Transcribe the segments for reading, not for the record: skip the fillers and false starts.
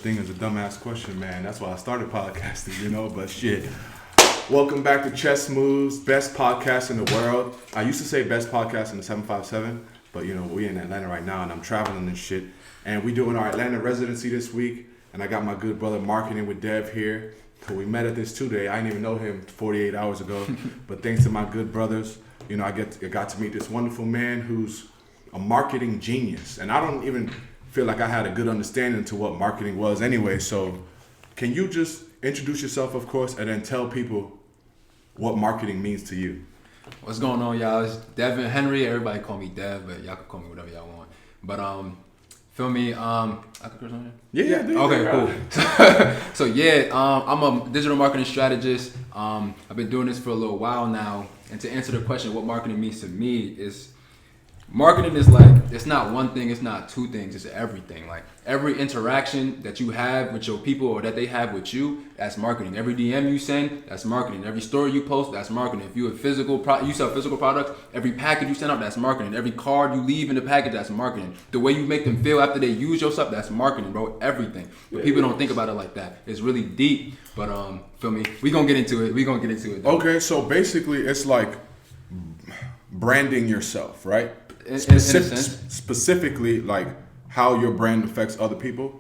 thing is a dumbass question, man. That's why I started podcasting, you know, but shit. Welcome back to Chess Moves, best podcast in the world. I used to say best podcast in the 757, but you know, we're in Atlanta right now and I'm traveling and shit. And we doing our Atlanta residency this week. And I got my good brother Marketing with Dev here. We met at this 2-day. I didn't even know him 48 hours ago. But thanks to my good brothers, you know, I got to meet this wonderful man who's a marketing genius. And I don't even feel like I had a good understanding to what marketing was anyway. So can you just introduce yourself, of course, and then tell people what marketing means to you? What's going on, y'all? It's Devin Henry. Everybody call me Dev, but y'all can call me whatever y'all want. But feel me? I can curse on here? Yeah. Okay, cool. So yeah, I'm a digital marketing strategist. I've been doing this for a little while now. And to answer the question, what marketing means to me is, marketing is like, it's not one thing, it's not two things, it's everything. Like every interaction that you have with your people or that they have with you, that's marketing. Every DM you send, that's marketing. Every story you post, that's marketing. If you you sell physical products, every package you send out, that's marketing. Every card you leave in the package, that's marketing. The way you make them feel after they use your stuff, that's marketing, bro. Everything. But people don't think about it like that. It's really deep, but feel me? We gonna get into it. Though. Okay, so basically it's like branding yourself, right? In a sense. Specifically, like how your brand affects other people,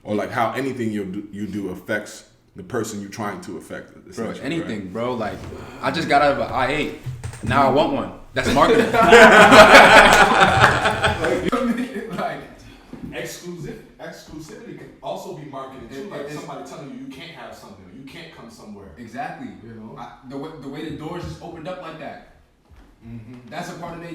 or like how anything you do affects the person you're trying to affect. Bro, anything, right? Bro. Like I just got out of an I-8. Now I want one. That's marketing. Like exclusivity can also be marketing too. Like somebody telling you can't have something, or you can't come somewhere. Exactly. You know, the way the doors just opened up like that. Mm-hmm. That's a part of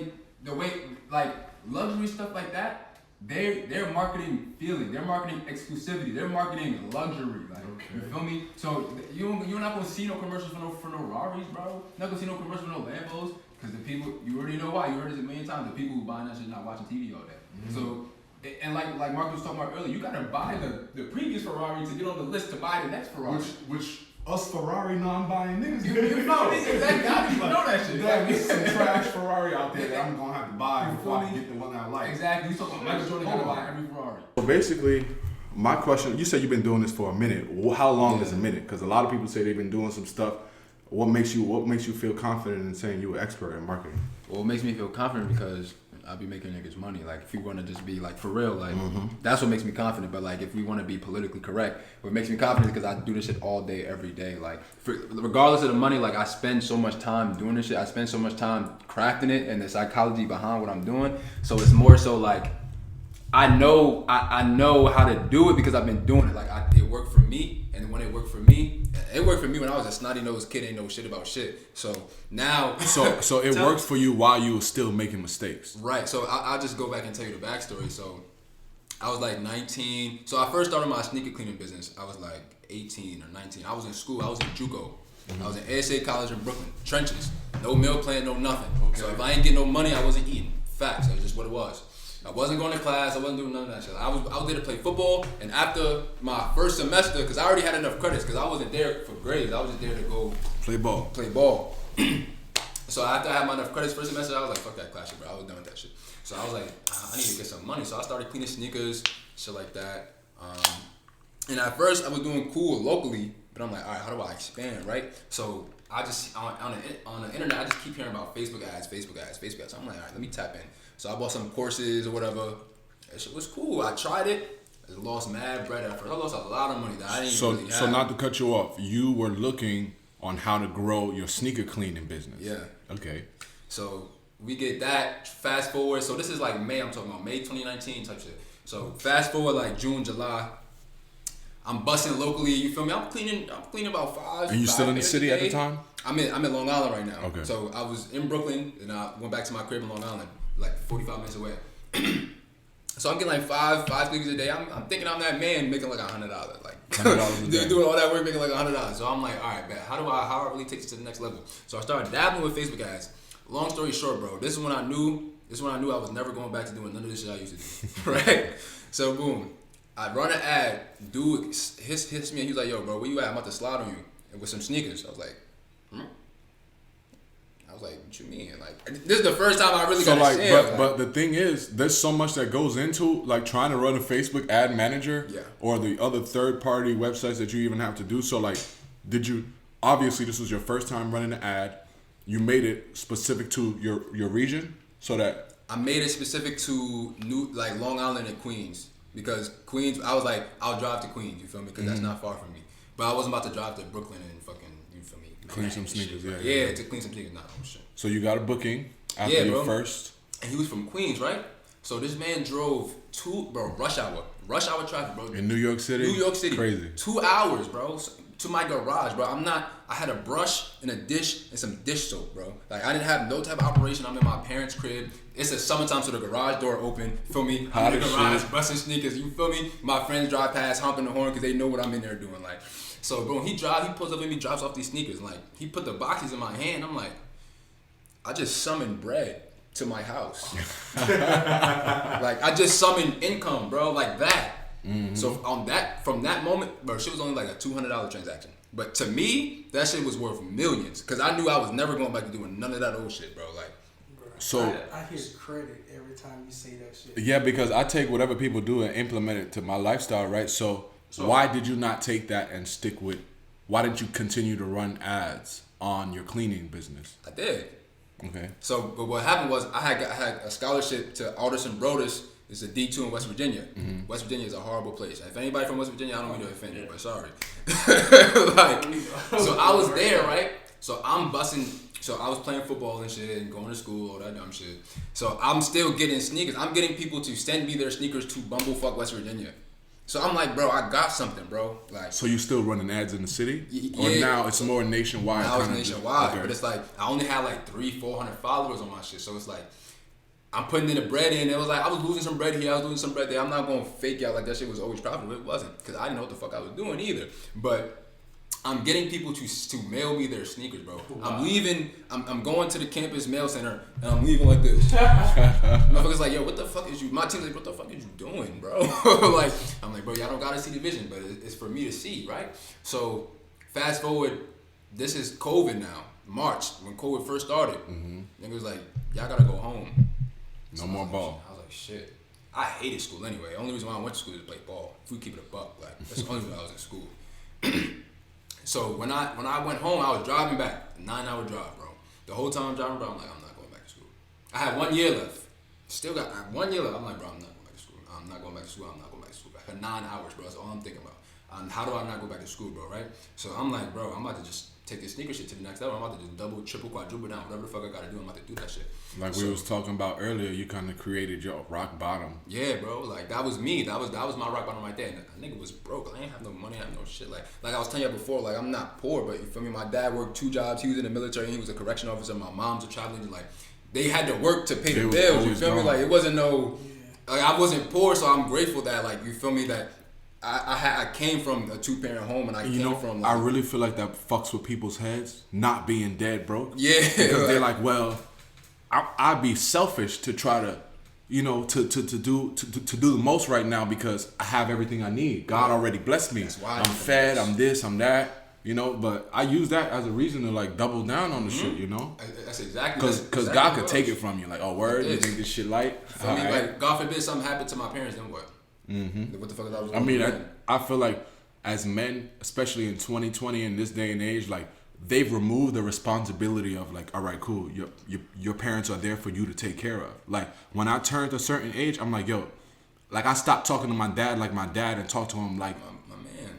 the way, like luxury stuff like that, they're marketing feeling, they're marketing exclusivity, they're marketing luxury. Like, okay. You feel me? So you're not gonna see no commercials for no Ferraris, bro. Not gonna see no commercials for no Lambos, because the people, you already know why. You heard it a million times. The people who buying that shit not watching TV all day. Mm-hmm. So, and like Mark was talking about earlier, you gotta buy the previous Ferrari to get on the list to buy the next Ferrari. Which us Ferrari non-buying niggas, you know exactly. You know that shit. There's some trash Ferrari out there that I'm gonna have to buy before I get the one I like. Exactly. You talking about Michael Jordan gotta buy every Ferrari. So basically, my question: you said you've been doing this for a minute. How long is a minute? Because a lot of people say they've been doing some stuff. What makes you feel confident in saying you're an expert in marketing? Well, it makes me feel confident because I'll be making niggas money. Like, if you want to just be like for real, like that's what makes me confident. But like, if we want to be politically correct, what makes me confident is because I do this shit all day, every day. Like, regardless of the money, like I spend so much time doing this shit. I spend so much time crafting it and the psychology behind what I'm doing. So it's more so like I know how to do it because I've been doing it. Like it worked for me, and when it worked for me when I was a snotty-nosed kid, ain't know shit about shit. So now, so it worked for you while you were still making mistakes. Right. So I'll just go back and tell you the backstory. So I was like 19. So I first started my sneaker cleaning business. I was like 18 or 19. I was in school. I was in JUCO. I was in ASA College in Brooklyn. Trenches. No meal plan, no nothing. Okay. So if I ain't getting no money, I wasn't eating. Facts. That's just what it was. I wasn't going to class. I wasn't doing none of that shit. I was there to play football. And after my first semester, because I already had enough credits, because I wasn't there for grades. I was just there to go play ball. So after I had my enough credits first semester, I was like, fuck that class shit, bro. I was done with that shit. So I was like, I need to get some money. So I started cleaning sneakers, shit like that. And at first, I was doing cool locally, but I'm like, all right, how do I expand, right? So I just, on the internet, I just keep hearing about Facebook ads. So I'm like, all right, let me tap in. So I bought some courses or whatever. That shit was cool. I tried it. I lost mad bread at first. I lost a lot of money that I didn't really have. So not to cut you off, you were looking on how to grow your sneaker cleaning business. Yeah. Okay. So we get that. Fast forward. So this is like May. I'm talking about May 2019 type shit. So fast forward like June, July. I'm busting locally. You feel me? I'm cleaning about 5. And you still in the city at the time? I'm in Long Island right now. Okay. So I was in Brooklyn and I went back to my crib in Long Island, like 45 minutes away. So I'm getting like five sneakers a day. I'm thinking I'm that man making like $100, like $100 a day. Doing all that work making like $100. So I'm like, all right, man, how do I really take this to the next level? So I started dabbling with Facebook ads. Long story short, bro, this is when I knew I was never going back to doing none of this shit I used to do. Right? So boom, I run an ad. Dude hits me and he's like, yo, bro, where you at? I'm about to slide on you with some sneakers. I was like, what you mean? Like, this is the first time I really so got like, to share. but the thing is, there's so much that goes into like trying to run a Facebook ad manager or the other third party websites that you even have to do. So like, did you? Obviously, this was your first time running an ad. You made it specific to your region, so that I made it specific to Long Island and Queens, because Queens, I was like, I'll drive to Queens. You feel me? Because that's not far from me. But I wasn't about to drive to Brooklyn and fucking, you feel me? Clean some sneakers, Yeah, to clean some sneakers, not no shit. So you got a booking after your first. And he was from Queens, right? So this man drove rush hour traffic, bro. In New York City? New York City. Crazy. 2 hours, bro, to my garage, bro. I had a brush and a dish and some dish soap, bro. Like, I didn't have no type of operation. I'm in my parents' crib. It's a summertime, so the garage door open. Feel me? I'm in the garage, busting sneakers. You feel me? My friends drive past, honking the horn because they know what I'm in there doing. Like, so, bro, he pulls up with me, drops off these sneakers. Like, he put the boxes in my hand. I'm like, I just summoned bread to my house. Like, I just summoned income, bro, like that. Mm-hmm. So from that moment, bro, shit was only like a $200 transaction. But to me, that shit was worth millions, because I knew I was never going back to doing none of that old shit, bro. Like, so I hear credit every time you say that shit. Yeah, because I take whatever people do and implement it to my lifestyle, right? So why did you not take that and stick with? Why didn't you continue to run ads on your cleaning business? I did. Okay. So, but what happened was I had a scholarship to Alderson Broadus. It's a D2 in West Virginia. Mm-hmm. West Virginia is a horrible place. If anybody from West Virginia, I don't mean to offend you, but sorry. So I was there, right? So I'm busting. So I was playing football and shit and going to school, all that dumb shit. So I'm still getting sneakers. I'm getting people to send me their sneakers to bumblefuck West Virginia. So I'm like, bro, I got something, bro. Like, so you still running ads in the city? Or now it's more nationwide? Now it's nationwide, okay. But it's like I only had like 300-400 followers on my shit. So it's like I'm putting in the bread in. It was like I was losing some bread here, I was losing some bread there. I'm not gonna fake out like that shit was always profitable. It wasn't, because I didn't know what the fuck I was doing either. But I'm getting people to mail me their sneakers, bro. Wow. I'm leaving. I'm going to the campus mail center and I'm leaving like this. Motherfuckers like, yo, what the fuck is you? My team's like, what the fuck is you doing, bro? Like, I'm like, bro, y'all don't gotta see the vision, but it's for me to see, right? So fast forward, this is COVID now, March, when COVID first started. Mm-hmm. Niggas was like, y'all gotta go home. No more ball. I was like, shit. I hated school anyway. The only reason why I went to school is to play ball. If we keep it a buck, like that's the only reason I was in school. So when I went home, I was driving back, a 9-hour drive, bro. The whole time I'm driving, bro, I'm like, I'm not going back to school. I had 1 year left. Still got 1 year left. I'm like, bro, I'm not going back to school. I'm not going back to school. I'm not going back to school. I had 9 hours, bro. That's all I'm thinking about. How do I not go back to school, bro, right? So I'm like, bro, I'm about to just take this sneaker shit to the next level. I'm about to just double, triple, quadruple down. Whatever the fuck I got to do, I'm about to do that shit. Like we was talking about earlier, you kind of created your rock bottom. Yeah, bro. Like, that was me. That was my rock bottom right there. And a nigga was broke. I ain't have no money. I have no shit. Like I was telling you before, like, I'm not poor, but you feel me? My dad worked 2 jobs. He was in the military. He was a correction officer. My mom's a traveling. Like, they had to work to pay the bills. You feel me? Like, it wasn't no... Like, I wasn't poor, so I'm grateful that, like, you feel me, that I came from a 2-parent home, and I came from... Like, I really feel like that fucks with people's heads, not being dead broke. Yeah. Because they're like, well, I'd be selfish to try to, you know, to do the most right now because I have everything I need. God already blessed me. That's why I'm fed, I'm this, I'm that. You know, but I use that as a reason to like double down on the shit, you know? That's exactly... Because God could take it from you. Like, oh, word, you think this shit light? I mean, like, God forbid something happened to my parents, then what? Mm-hmm. What the fuck is I was I mean, I feel like as men, especially in 2020 in this day and age, like, they've removed the responsibility of like, all right, cool, your parents are there for you to take care of. Like, when I turned a certain age, I'm like, yo, like, I stopped talking to my dad like my dad and talked to him like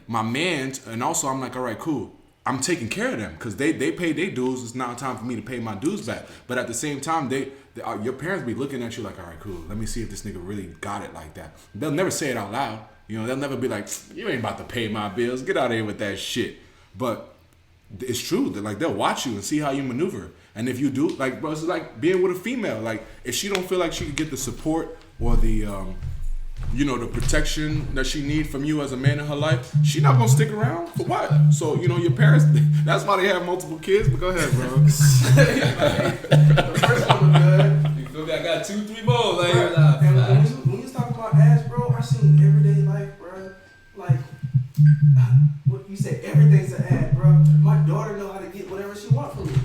my man's, and also I'm like, all right, cool, I'm taking care of them because they pay their dues. It's now time for me to pay my dues back. But at the same time, your parents be looking at you like, all right, cool, let me see if this nigga really got it like that. They'll never say it out loud. You know, they'll never be like, you ain't about to pay my bills. Get out of here with that shit. But it's true. They'll watch you and see how you maneuver. And if you do, like, bro, it's like being with a female. Like, if she don't feel like she can get the support or the, you know, the protection that she need from you as a man in her life, she not gonna stick around for what? So, you know, your parents, that's why they have multiple kids. But go ahead, bro. The first one was good. You feel me? I got 2-3 more. Like, and when you talking about ads, bro, I seen everyday life, bro. Like, what you say, everything's an ad, bro. My daughter know how to get whatever she wants from me.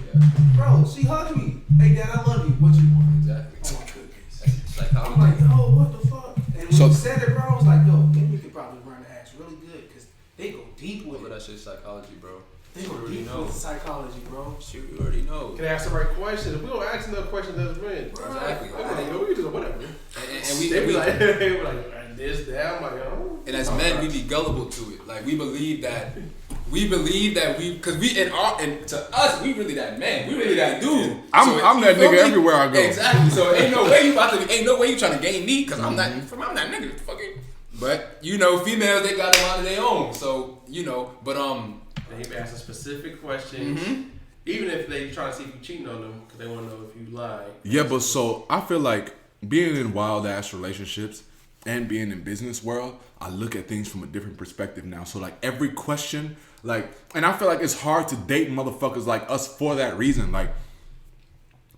Bro, she hugged me. Hey, Dad, I love you. What you want? Exactly. Oh, my goodness. That's psychology. I'm like, yo, what the fuck? And when you said it, bro, I was like, yo, maybe you could probably run the ass really good because they go deep with it. That shit's psychology, bro. They go deep with psychology, bro. Shit, we already know. Can I ask the right question? If we don't ask enough questions, doesn't win. Exactly. We just whatever. And They be like this, that. I'm like, oh. And as men, we be gullible to it. Like we believe that because and to us, we really that man. We really that dude. I'm that nigga everywhere I go. Exactly. So ain't no way you trying to gain me because I'm that nigga. Fucking. But females they got a lot of their own. So but They be asking specific questions, even if they try to see if you cheating on them because they want to know if you lie. Yeah, but so I feel like being in wild ass relationships and being in business world, I look at things from a different perspective now. So like every question, and I feel like it's hard to date motherfuckers like us for that reason. Like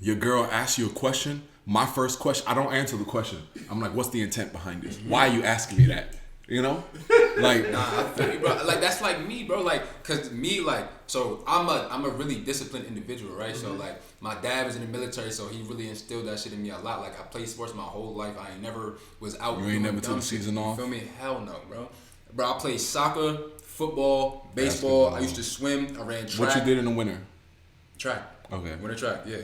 your girl asks you a question, my first question, I don't answer the question. I'm like, what's the intent behind this? Why are you asking me that? Like nah, I feel you, bro. Like that's like me, bro. Like, cause me, like, so I'm a really disciplined individual, right? So like, my dad was in the military, so he really instilled that shit in me a lot. Like, I played sports my whole life. I ain't never was out. You ain't never took the shit. season off. Feel me? Hell no, bro. Bro, I played soccer, football, baseball. Basketball. I used to swim. I ran track. What you did in the winter? Track. Okay. Winter track. Yeah.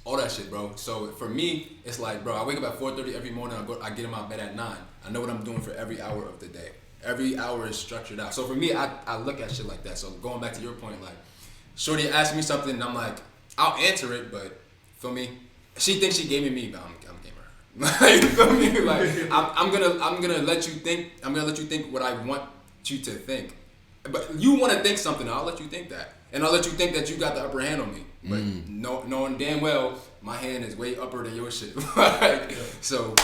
All that shit, bro. So for me, it's like, bro, I wake up at 4:30 every morning. I get in my bed at 9. I know what I'm doing for every hour of the day. Every hour is structured out. So for me, I look at shit like that. So going back to your point, like, shorty asked me something, and I'm like, I'll answer it, but feel me? She thinks she gaming me, but I'm gaming her. Like, feel me? Like, I'm gonna let you think. I'm gonna let you think what I want you to think. But you want to think something, I'll let you think that. And I'll let you think that you got the upper hand on me. But knowing damn well, my hand is way upper than your shit. So.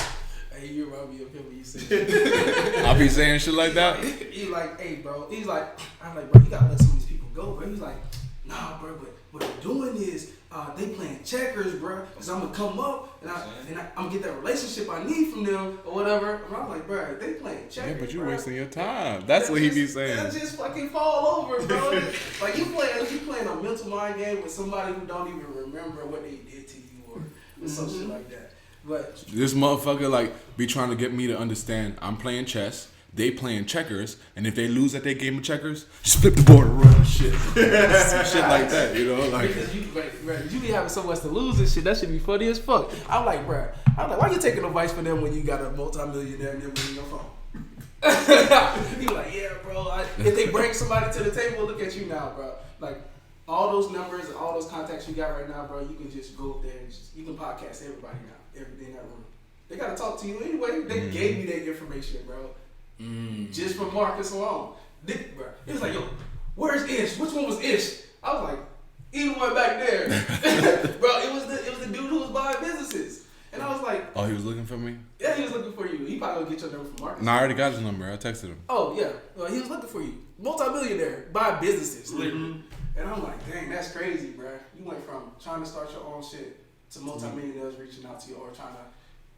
Hey, you remind me of him when you say that. I be saying shit like that. He's like, hey, bro. He's like, I'm like, bro, you gotta let some of these people go, bro. He's like, nah, bro, but what they're doing is they playing checkers, bro. Cause I'm gonna come up and I'm gonna get that relationship I need from them or whatever. And I'm like, bro, they playing checkers. Yeah, but you bro. wasting your time. That's what he be saying. That just fucking fall over, bro. Like you playing a mental mind game with somebody who don't even remember what they did to you or some shit like that. But This motherfucker like be trying to get me to understand I'm playing chess, they playing checkers, and if they lose at their game of checkers, just flip the board and run shit. Some shit like that, like. Because you be having so much to lose and shit, that should be funny as fuck. I'm like, why you taking advice from them when you got a multi-millionaire number in your phone? You like, yeah, bro. If they bring somebody to the table, look at you now, bro. Like, all those numbers and all those contacts you got right now, bro, you can just go up there and you can podcast everybody now. Everything in that room. They gotta talk to you anyway. They gave me that information, bro. Just from Marcus alone. Bro. It was like, yo, where's Ish? Which one was Ish? I was like, either one back there. Bro, it was the dude who was buying businesses. And I was like, Oh, he was looking for me? yeah, he was looking for you. He probably gonna get your number from Marcus. Nah, I already got his number. I texted him. Oh yeah. Well, he was looking for you. Multi-millionaire, buying businesses, literally. And I'm like, dang, that's crazy, bro. You went from trying to start your own shit to multi-millionaires reaching out to you or trying to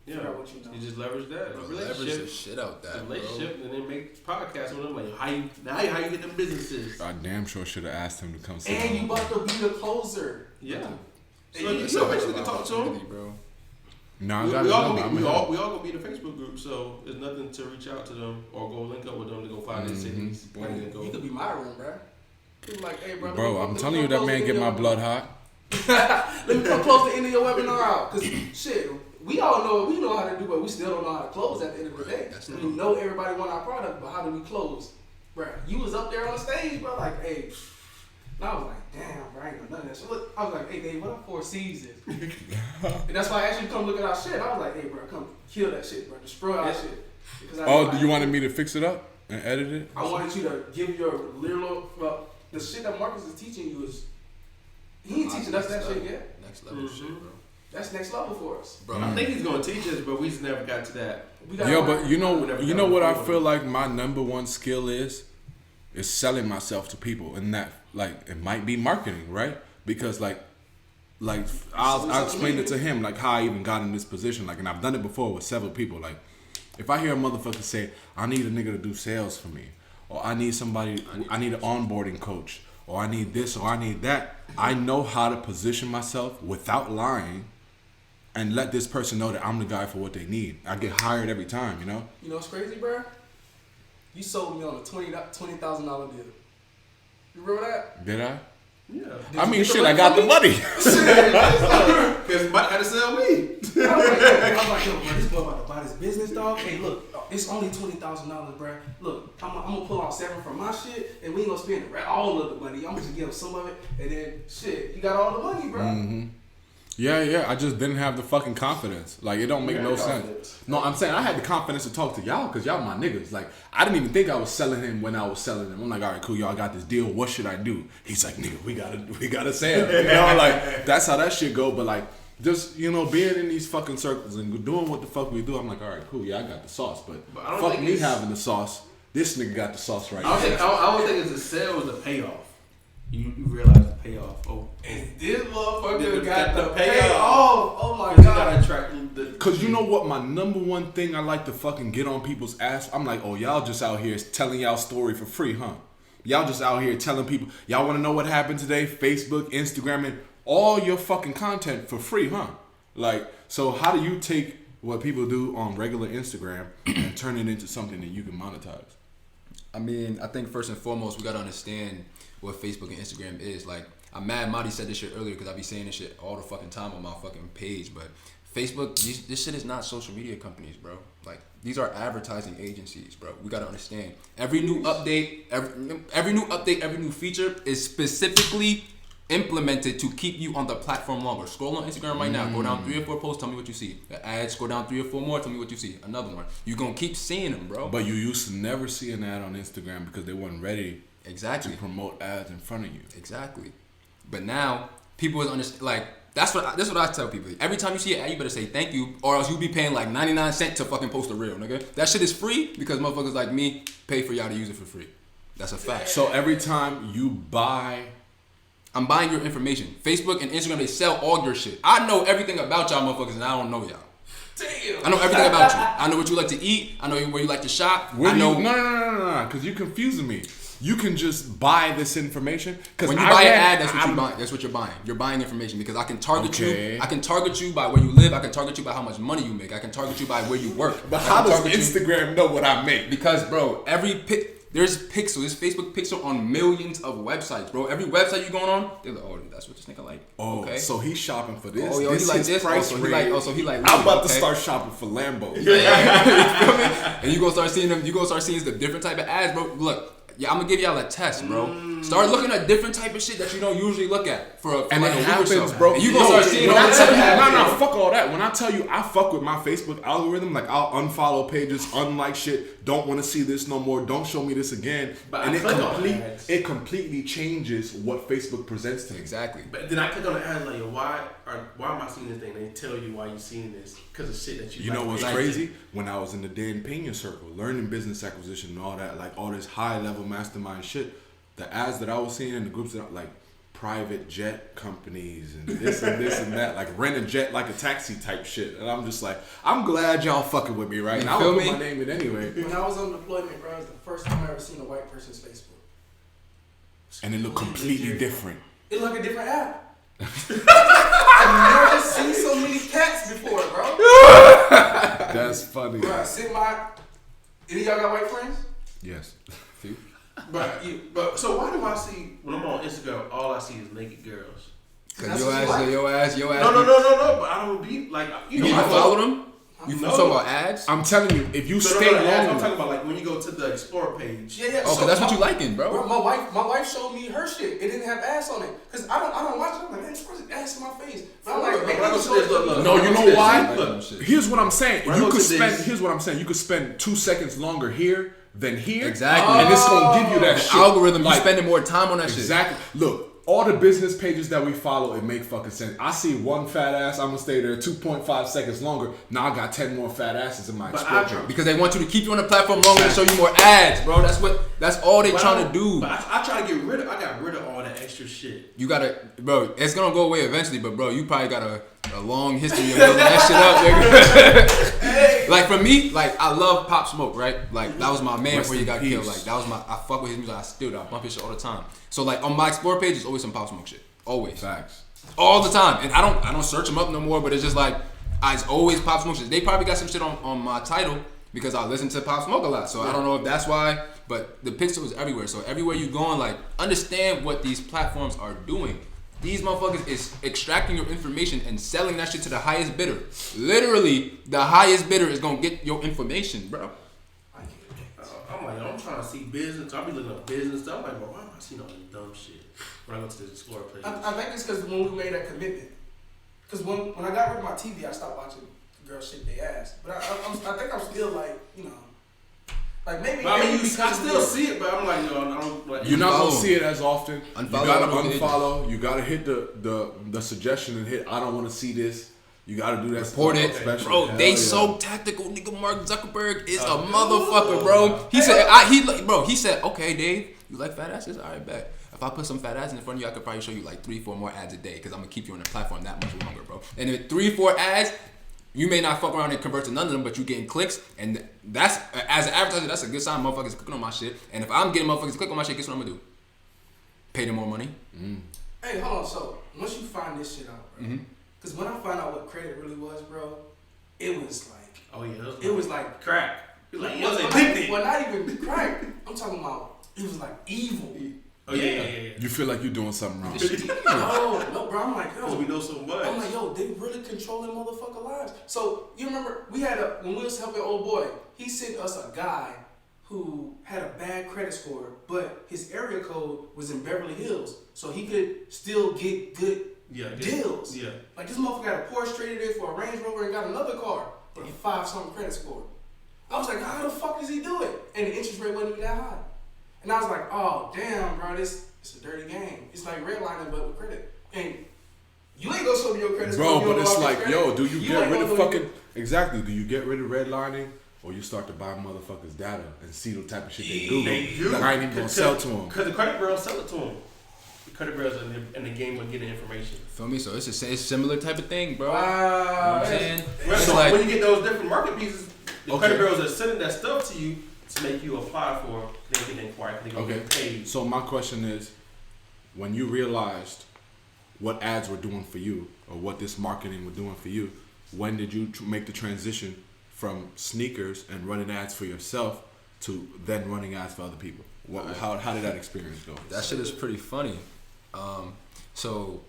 figure out what you know. You just leverage that. Leverage the shit out that, relationship, and then make podcasts with them. Like, how you get them businesses? I damn sure should have asked him to come see And me. you about to be the closer. Yeah. So you eventually can talk to him. Bro. Nah, We I all got gonna his be number. we all gonna be in the Facebook group, so there's nothing to reach out to them or go link up with them to go find their cities. And go. You could be my room, bro. People like, hey, bro. Bro, I'm telling you, that man get my blood hot. Let me come close the end of your webinar out, cause shit, we know how to do, but we still don't know how to close at the end of the day. We know everybody want our product, but how do we close, bro? You was up there on stage, bro, like, hey. And I was like, damn, bro, I ain't gonna none of that shit. Look, I was like, hey, Dave, what up 4 seasons? And that's why I asked you to come look at our shit. I was like, hey, bro, come kill that shit, bro, destroy our shit. Oh, you wanted me to fix it up and edit it? I wanted you to give your little, well, the shit that Marcus is teaching you is, he ain't teaching us that shit yet. Next level shit, bro. That's next level for us. Bro, I think he's gonna teach us, but we just never got to that. Yo, but you know what I feel like my number one skill is selling myself to people, and that like it might be marketing, right? Because like I'll explain it to him like how I even got in this position, like, and I've done it before with several people. Like if I hear a motherfucker say I need a nigga to do sales for me, or I need an onboarding coach, or I need this, or I need that, I know how to position myself without lying and let this person know that I'm the guy for what they need. I get hired every time, you know? You know what's crazy, bro? You sold me on a $20,000 deal. You remember that? Did I? Yeah. I mean, shit, I got the money. Because Mike had to sell me. I was like, yo, bro, this boy about to buy this business, dog. Hey, look, it's only $20,000, bro. Look, I'm gonna pull out 7 from my shit, and we ain't gonna spend all of the money. I'm gonna just give him some of it, and then shit, you got all the money, bro. Mm-hmm. Yeah, I just didn't have the fucking confidence. Like, it don't make no sense. No, I'm saying I had the confidence to talk to y'all because y'all my niggas. Like, I didn't even think I was selling him when I was selling him. I'm like, all right, cool, y'all got this deal. What should I do? He's like, nigga, we gotta sell. You know, like, that's how that shit go. But like, just, you know, being in these fucking circles and doing what the fuck we do, I'm like, all right, cool, yeah, I got the sauce. But I don't fuck think me having the sauce. This nigga got the sauce right now. I don't think it's a sale, it's a payoff. You realize the payoff. Oh, And this motherfucker got the payoff. Oh my you god. gotta attract the. Cause you know what, my number one thing I like to fucking get on people's ass. I'm like, oh, y'all just out here telling y'all story for free, huh? Y'all just out here telling people, y'all want to know what happened today? Facebook, Instagram, and all your fucking content for free, huh? Like, so how do you take what people do on regular Instagram and turn it into something that you can monetize? I mean, I think first and foremost, we gotta understand what Facebook and Instagram is. Like, I'm mad Marty said this shit earlier because I be saying this shit all the fucking time on my fucking page, but Facebook, this shit is not social media companies, bro. Like, these are advertising agencies, bro. We gotta understand. Every new update, every new feature is specifically implemented to keep you on the platform longer. Scroll on Instagram right now. Go down 3 or 4 posts. Tell me what you see. The ads. Go down 3 or 4 more. Tell me what you see. Another one. You gonna keep seeing them, bro. But you used to never see an ad on Instagram because they weren't ready exactly to promote ads in front of you. Exactly. But now people understand. Like, that's what I tell people. Every time you see an ad, you better say thank you, or else you be paying like 99 cents to fucking post a reel, nigga. That shit is free because motherfuckers like me pay for y'all to use it for free. That's a fact. So every time you buy, I'm buying your information. Facebook and Instagram, they sell all your shit. I know everything about y'all motherfuckers and I don't know y'all. Damn. I know everything about you. I know what you like to eat. I know where you like to shop. no, know. because you're confusing me. You can just buy this information. When you buy an ad, that's what you're buying. That's what you're buying. You're buying information because I can target you. I can target you by where you live. I can target you by how much money you make. I can target you by where you work. But how does Instagram know what I make? Because, bro, there's pixel. There's Facebook pixel on millions of websites, bro. Every website you going on, they're like, oh, that's what this nigga like. Oh, okay. So he's shopping for this. Oh, yo, this he like his this. Price He like. I'm about to start shopping for Lambos. Yeah. And you gonna start seeing them. You gonna start seeing the different type of ads, bro. Look. Yeah, I'm gonna give y'all a test, bro. Start looking at different type of shit that you don't usually look at for and like it a happens, week or so. bro. And you gonna start seeing when all I this tell you, shit. no, fuck all that. When I tell you I fuck with my Facebook algorithm, like I'll unfollow pages, unlike shit, don't want to see this no more, don't show me this again, but and it completely changes what Facebook presents to me. Exactly. But then I click on the ad like, why am I seeing this thing? They tell you why you seeing this because of shit that you. You know what's crazy? When I was in the Dan Pena circle, learning business acquisition and all that, like all this high level mastermind shit, the ads that I was seeing in the groups that like private jet companies and this and that, like rent a jet like a taxi type shit, and I'm just like, I'm glad y'all fucking with me, right? And I would put my name in anyway. When I was on deployment, bro, it was the first time I ever seen a white person's Facebook, and it looked completely different. It looked like a different app. I've never seen so many cats before, bro. That's funny. Bro, any of y'all got white friends? Yes. But so why do I see when I'm on Instagram all I see is naked girls? Cause your ass. No. But I don't be like you follow them. You talking about ads? I'm telling you, if you stay long, I'm talking about like when you go to the Explore page. Yeah. Oh, so that's what you liking, bro. My wife showed me her shit. It didn't have ass on it. Cause I don't watch it. I'm like, man, where's the ass in my face? But I'm like, no, you know why? Look, here's what I'm saying. Here's what I'm saying. You could spend 2 seconds longer here than here. Exactly. And it's gonna give you that shit. Algorithm, like, you spending more time on that shit. Exactly. Look, all the business pages that we follow, it make fucking sense. I see one fat ass, I'm gonna stay there 2.5 seconds longer. Now I got 10 more fat asses in my Explore page. Because they want you to keep you on the platform longer and show you more ads, bro. That's all they trying to do. But I try to I got rid of all that extra shit. You gotta, bro, it's gonna go away eventually, but bro, you probably got a long history of building that shit up, nigga. Hey, Like for me, like I love Pop Smoke, right? Like that was my man Rest before he in got peace. killed. Like that was I fuck with his music. I still do. I bump his shit all the time. So like on my Explore page, there's always some Pop Smoke shit. Always. Facts. All the time. And I don't search them up no more, but it's just like it's always Pop Smoke shit. They probably got some shit on my title because I listen to Pop Smoke a lot. So I don't know if that's why, but the pixel is everywhere. So everywhere you going, like understand what these platforms are doing. These motherfuckers is extracting your information and selling that shit to the highest bidder. Literally, the highest bidder is gonna get your information, bro. I'm like, I'm trying to see business. I'll be looking up business stuff. I'm like, bro, why am I seeing all this dumb shit when I go to the Explorer page? I think it's because when we made that commitment. Because when I got rid of my TV, I stopped watching girls shake their ass. But I think I'm still like, you know, like maybe. But I mean, because I still see it, but I'm like, yo, I don't. Like, You're not gonna see it as often. Unfollow. You gotta unfollow. You gotta hit the suggestion and hit. I don't want to see this. You gotta do that. Report it, special. bro. Hell They yeah. so tactical, nigga. Mark Zuckerberg is a motherfucker, bro. He said, he said, okay, Dave, you like fat asses? All right, bet. If I put some fat ass in front of you, I could probably show you like 3-4 more ads a day because I'm gonna keep you on the platform that much longer, bro. And if 3-4 ads, you may not fuck around and convert to none of them, but you getting clicks, and that's as an advertiser, that's a good sign. Motherfuckers clicking on my shit, and if I'm getting motherfuckers to click on my shit, guess what I'm gonna do? Pay them more money. Hey, hold on. So once you find this shit out, bro. Because when I found out what credit really was, bro, it was like, oh yeah, it was like crack. It was like, it well, was not- addicted. well, not even crack. I'm talking about it was like evil. Oh yeah. You feel like you're doing something wrong. No, bro. I'm like, Because we know so much. I'm like, yo, they really controlling motherfucker lives. So you remember we had when we was helping old boy, he sent us a guy who had a bad credit score, but his area code was in Beverly Hills, so he could still get good deals. Yeah. Like this motherfucker got a Porsche traded in for a Range Rover and got another car, but a 5-something credit score. I was like, how the fuck does he do it? And the interest rate wasn't even that high. And I was like, oh damn, bro, it's a dirty game. It's like redlining but with credit. And you ain't gonna show me your credit Bro, score. but it's like, yo, do you get ain't rid gonna of know fucking exactly? Do you get rid of redlining, or you start to buy motherfuckers' data and see the type of shit they do? They do. That I ain't even gonna sell to them. Because the credit bureaus sell it to them. The credit bureaus in the game of getting information. Feel me? So it's a similar type of thing, bro. Wow. You know what I'm saying? Right, It's so like, when you get those different market pieces, the Okay. credit bureaus are sending that stuff to you to make you apply for. They get inquired. They gonna Okay. get paid. So my question is, when you realized what ads were doing for you, or what this marketing was doing for you, when did you make the transition from sneakers and running ads for yourself to then running ads for other people? How did that experience go? that shit is pretty funny. So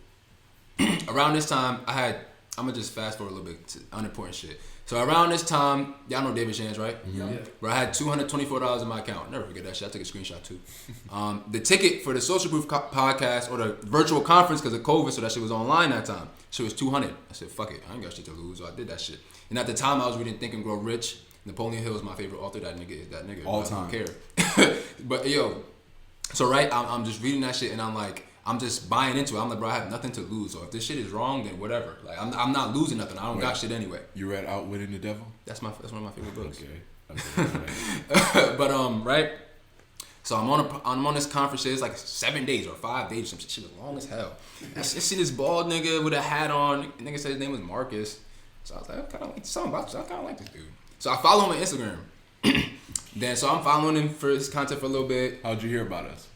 around this time, I'm gonna just fast forward a little bit to unimportant shit. So around this time, y'all know David Shands, right? Yeah. Where I had $224 in my account. Never forget that shit. I took a screenshot too. The ticket for the Social Proof podcast or the virtual conference because of COVID, so that shit was online that time. Shit was $200. I said, fuck it. I ain't got shit to lose, so I did that shit. And at the time, I was reading Think and Grow Rich. Napoleon Hill is my favorite author. That nigga is that nigga. All I time. don't care. But yo, so right, I'm just reading that shit and I'm just buying into it. I'm like, bro, I have nothing to lose. So if this shit is wrong, then whatever. Like I'm not losing nothing. I don't got shit anyway. You read Outwitting the Devil? That's one of my favorite books. Okay. But right. So I'm on this conference shit. It's like 7 days or 5 days. Some shit was long as hell. I see this bald nigga with a hat on. Nigga said his name was Marcus. So I was like, I kind of like something about you. I kind of like this dude. So I follow him on Instagram. Then so I'm following him for his content for a little bit. How'd you hear about us?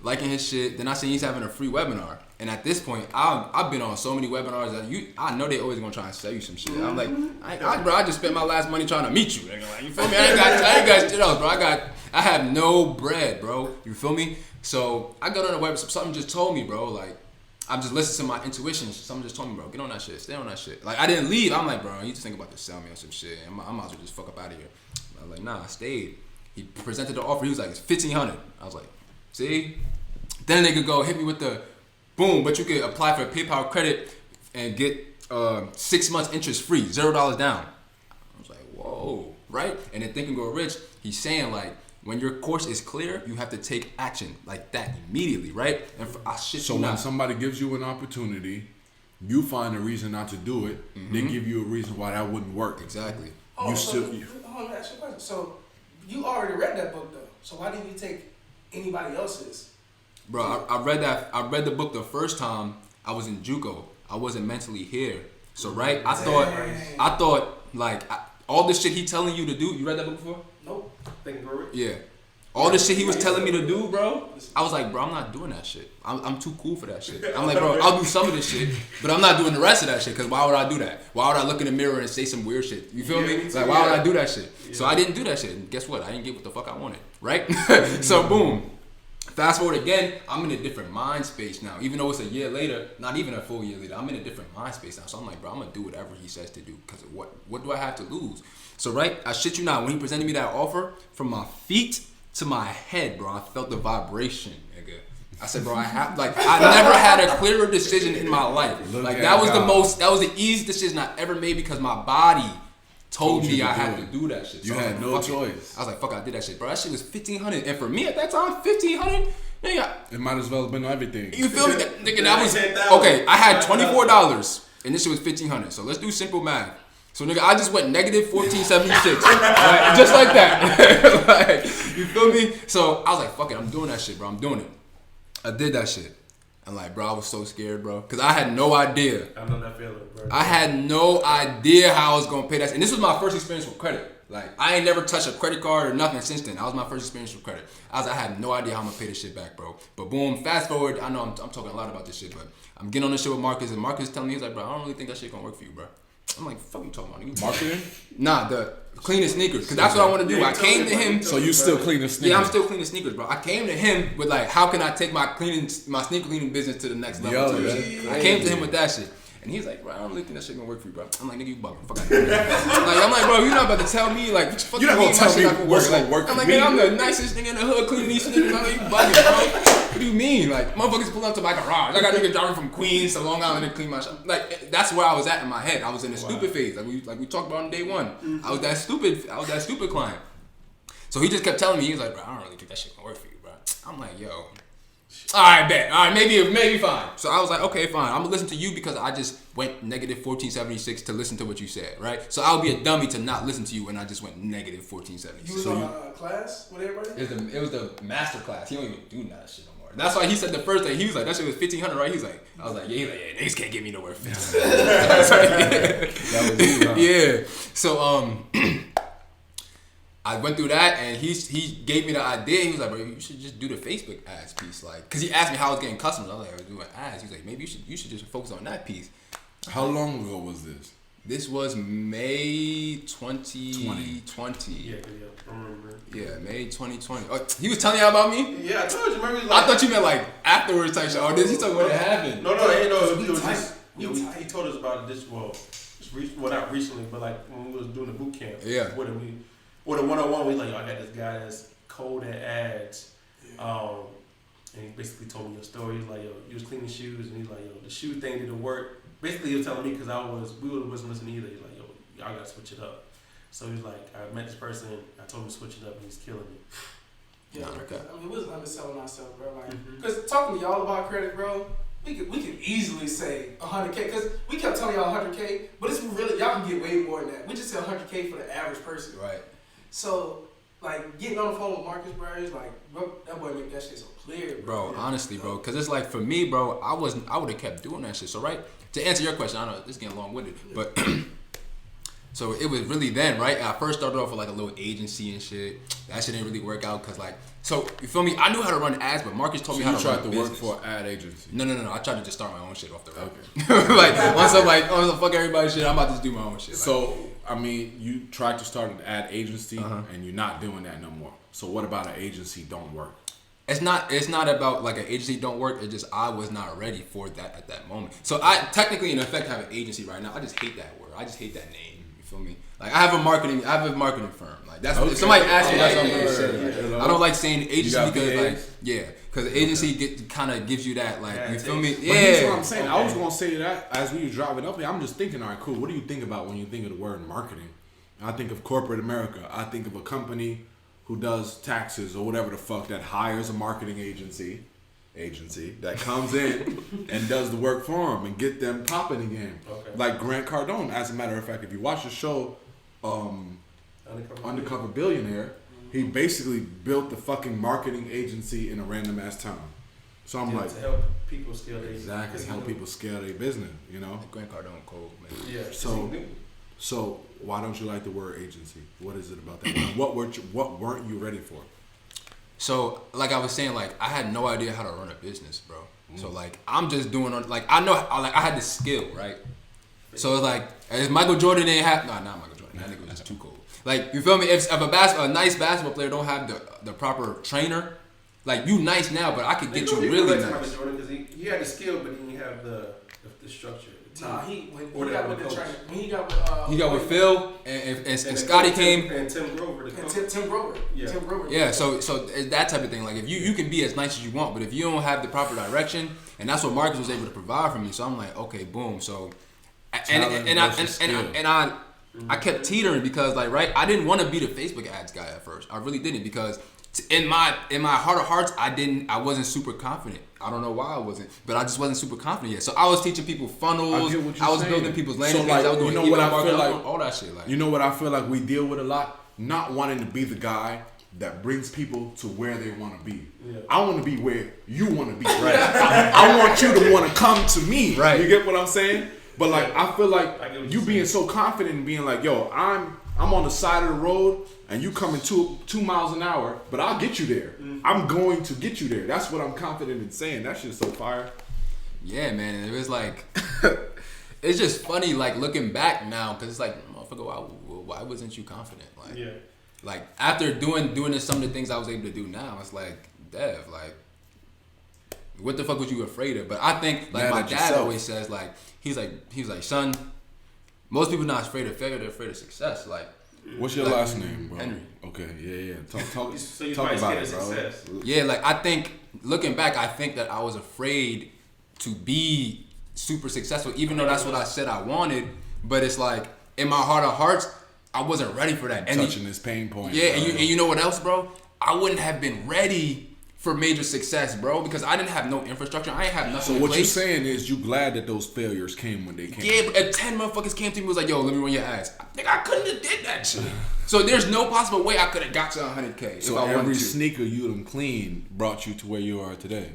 liking his shit. Then I seen he's having a free webinar. And at this point, I've been on so many webinars that I know they always gonna try and sell you some shit. I'm like, I just spent my last money trying to meet you. Nigga. Like, you feel me? I ain't got shit else, bro. I have no bread, bro. You feel me? So I got on the website. Something just told me, bro. Like I'm just listening to my intuition. Something just told me, bro, get on that shit. Stay on that shit. Like I didn't leave. I'm like, bro, you just think about to sell me or some shit. I might as well just fuck up out of here. I was like, nah, I stayed. He presented the offer. He was like, it's $1,500. I was like, see? Then they could go hit me with the boom, but you could apply for a PayPal credit and get 6 months interest free, $0 down. I was like, whoa, right? And then Think and Grow Rich, he's saying like, when your course is clear, you have to take action like that immediately, right? And So when somebody gives you an opportunity, you find a reason not to do it. They give you a reason why that wouldn't work. Exactly. Hold on, ask you a question. So you already read that book though. So why didn't you take anybody else's? Bro, I read the book the first time I was in JUCO. I wasn't mentally here. So right, I thought like all the shit he telling you to do. You read that book before? Nope. Think through it. Yeah. All the shit he was telling me to do, bro, I was like, bro, I'm not doing that shit. I'm too cool for that shit. I'm like, bro, I'll do some of this shit, but I'm not doing the rest of that shit, because why would I do that? Why would I look in the mirror and say some weird shit? You feel me? Like, why would I do that shit? Yeah. So I didn't do that shit, and guess what? I didn't get what the fuck I wanted, right? So boom. Fast forward again, I'm in a different mind space now. Even though it's a year later, not even a full year later, I'm in a different mind space now. So I'm like, bro, I'm gonna do whatever he says to do, because what do I have to lose? So right, I shit you not, when he presented me that offer, from my feet to my head, bro, I felt the vibration, nigga. I said, bro, I never had a clearer decision in my life. Like that was the easiest decision I ever made, because my body told me I had to do that shit. So you had no choice. I was like, fuck, I did that shit, bro. That shit was $1,500, and for me at that time, $1,500, nigga. It might as well have been everything. You feel me, nigga? That was okay. I had $24, and this shit was $1,500. So let's do simple math. So nigga, I just went negative 1476, right? Just like that. Like, you feel me? So I was like, fuck it, I'm doing that shit, bro. I'm doing it. I did that shit. And like, bro, I was so scared, bro, because I had no idea. I know that feeling, bro. I had no idea how I was gonna pay that. And this was my first experience with credit. Like, I ain't never touched a credit card or nothing since then. That was my first experience with credit. I had no idea how I'm gonna pay this shit back, bro. But boom, fast forward. I know I'm talking a lot about this shit, but I'm getting on this shit with Marcus, and Marcus is telling me, he's like, bro, I don't really think that shit gonna work for you, bro. I'm like, fuck you talking about? Marketing? Nah, the cleaning sneakers, because that's what I want to do. I came to him. So you still cleaning sneakers? Yeah, I'm still cleaning sneakers, bro. I came to him with like, how can I take my sneaker cleaning business to the next level? I came to him with that shit. And he's like, bro, I don't really think that shit gonna work for you, bro. I'm like, nigga, you bugging. Fuck out of here. I'm like, bro, you're not about to tell me, like, what the fuck you're not gonna tell me what's gonna work I'm for like, me. man, I'm the nicest nigga in the hood cleaning these sneakers. I'm like, you bugging, bro. What do you mean? Like, motherfuckers pull up to my garage. I got niggas driving from Queens to Long Island to clean my shop. Like, that's where I was at in my head. I was in the stupid phase, like we talked about on day one. I was that stupid client. So he just kept telling me, he was like, bro, I don't really think that shit gonna work for you, bro. I'm like, yo. Alright, bet. Alright, maybe fine. So I was like, okay, fine. I'm gonna listen to you, because I just went negative 1476 to listen to what you said, right? So I would be a dummy to not listen to you when I just went negative 1476. You was on a class with everybody? It was the master class. He don't even do that shit no more. That's why he said the first day, he was like, that shit was $1,500, right? I was like, yeah, niggas can't get me nowhere. That was you, huh? Yeah. So I went through that, and he gave me the idea. He was like, bro, you should just do the Facebook ads piece, like, cause he asked me how I was getting customers. I was like, I was doing ads. He was like, maybe you should just focus on that piece. How long ago was this? This was May 2020. Yeah, I remember. Yeah, May 2020. Oh, he was telling y'all about me? Yeah, I told you. Remember, I thought you meant like afterwards type shit. Oh, this he talking about what happened. No, it was just. He told us about this. Well, not recently, but like when we was doing the boot camp. Yeah. With a 101, we like, yo, I got this guy that's cold at ads. And he basically told me your story. He's like, yo, you was cleaning shoes, and he's like, yo, the shoe thing didn't work. Basically, he was telling me, because we wasn't listening either. He's like, yo, y'all gotta switch it up. So he's like, I met this person, I told him to switch it up, and he's killing me. Yeah, because I mean, we was underselling ourselves, bro. Like, because talking to y'all about credit, bro, we could easily say 100K, because we kept telling y'all 100K, but it's really, y'all can get way more than that. We just said 100K for the average person. Right. So, like, getting on the phone with Marcus, bro, is like, bro, that boy make that shit so clear, bro. Bro, honestly, bro, because it's like, for me, bro, I would have kept doing that shit. So, right, to answer your question, I know this is getting long-winded, but so it was really then, right? I first started off with like a little agency and shit. That shit didn't really work out, because like, so you feel me? I knew how to run ads, but Marcus told me how to run a business. You tried to work for an ad agency? No. I tried to just start my own shit off the rip. Okay. Like, once I'm like, oh, fuck everybody's shit, I'm about to just do my own shit. Like, so, I mean, you tried to start an ad agency, and you're not doing that no more. So what about an agency don't work? It's not about like an agency don't work. It's just I was not ready for that at that moment. So I technically, in effect, have an agency right now. I just hate that word. I just hate that name. You feel me? Like I have a marketing firm. Like that's if somebody asks me, that's what I'm gonna say. I don't like saying agency because because agency kind of gives you that like you feel me? Yeah. Here's what I'm saying. I was gonna say that as we were driving up here. I'm just thinking, all right, cool. What do you think about when you think of the word marketing? I think of corporate America. I think of a company who does taxes or whatever the fuck that hires a marketing agency that comes in and does the work for them and get them popping again. Okay. Like Grant Cardone, as a matter of fact, if you watch the show Undercover Billionaire, he basically built the fucking marketing agency in a random ass town. So I'm like, to help people scale their exactly, help people scale their business, you know? Grant Cardone cold, man. Yeah. So why don't you like the word agency? What is it about that? What weren't you ready for? So, like I was saying, like, I had no idea how to run a business, bro. So, like, I'm just doing, like, I know, like, I had the skill, right? So, it's like, if Michael Jordan didn't have, not Michael Jordan, that nigga was just too cold. Like, you feel me? If a nice basketball player don't have the proper trainer, like, you nice now, but I could get you really nice. Michael Jordan, because he had the skill, but he didn't have the structure. Nah, he got with Phil and Scotty came and Tim Grover. Tim Grover. Yeah. Tim Grover. Yeah, so it's that type of thing. Like if you can be as nice as you want, but if you don't have the proper direction, and that's what Marcus was able to provide for me. So I'm like, okay, boom. So I kept teetering because like I didn't want to be the Facebook ads guy at first. I really didn't because in my heart of hearts I wasn't super confident. I don't know why I wasn't, but I just wasn't super confident yet. So I was teaching people funnels. I was building people's landing pages. I was doing email marketing, all that shit. Like, you know what I feel like we deal with a lot? Not wanting to be the guy that brings people to where they want to be. Yeah. I want to be where you want to be. Right. I want you to want to come to me. Right. You get what I'm saying? But like I feel like you being so confident and being like, yo, I'm on the side of the road and you coming 2 miles an hour, but I'll get you there. Mm-hmm. I'm going to get you there. That's what I'm confident in saying. That shit's so fire. Yeah, man. It was like, it's just funny, like looking back now, because it's like, motherfucker, why wasn't you confident? Like, yeah. Like after doing some of the things I was able to do now, it's like, Dev, like, what the fuck was you afraid of? But I think, like my dad always says, like, he's like, son, most people not afraid of failure, they're afraid of success. Like, what's your last name, bro? Henry. Okay, yeah. Talk so you talk about it, success. bro. Yeah, like I think looking back, I think that I was afraid to be super successful, even though that's what I said I wanted. But it's like in my heart of hearts, I wasn't ready for that. Touching this pain point. Yeah, and you know what else, bro? I wouldn't have been ready for major success, bro, because I didn't have no infrastructure. I ain't have nothing. So what you're saying is you glad that those failures came when they came. Yeah, but 10 motherfuckers came to me and was like, yo, let me run your ass. I couldn't have did that shit. So there's no possible way I could have got to 100K. So every sneaker you done cleaned brought you to where you are today.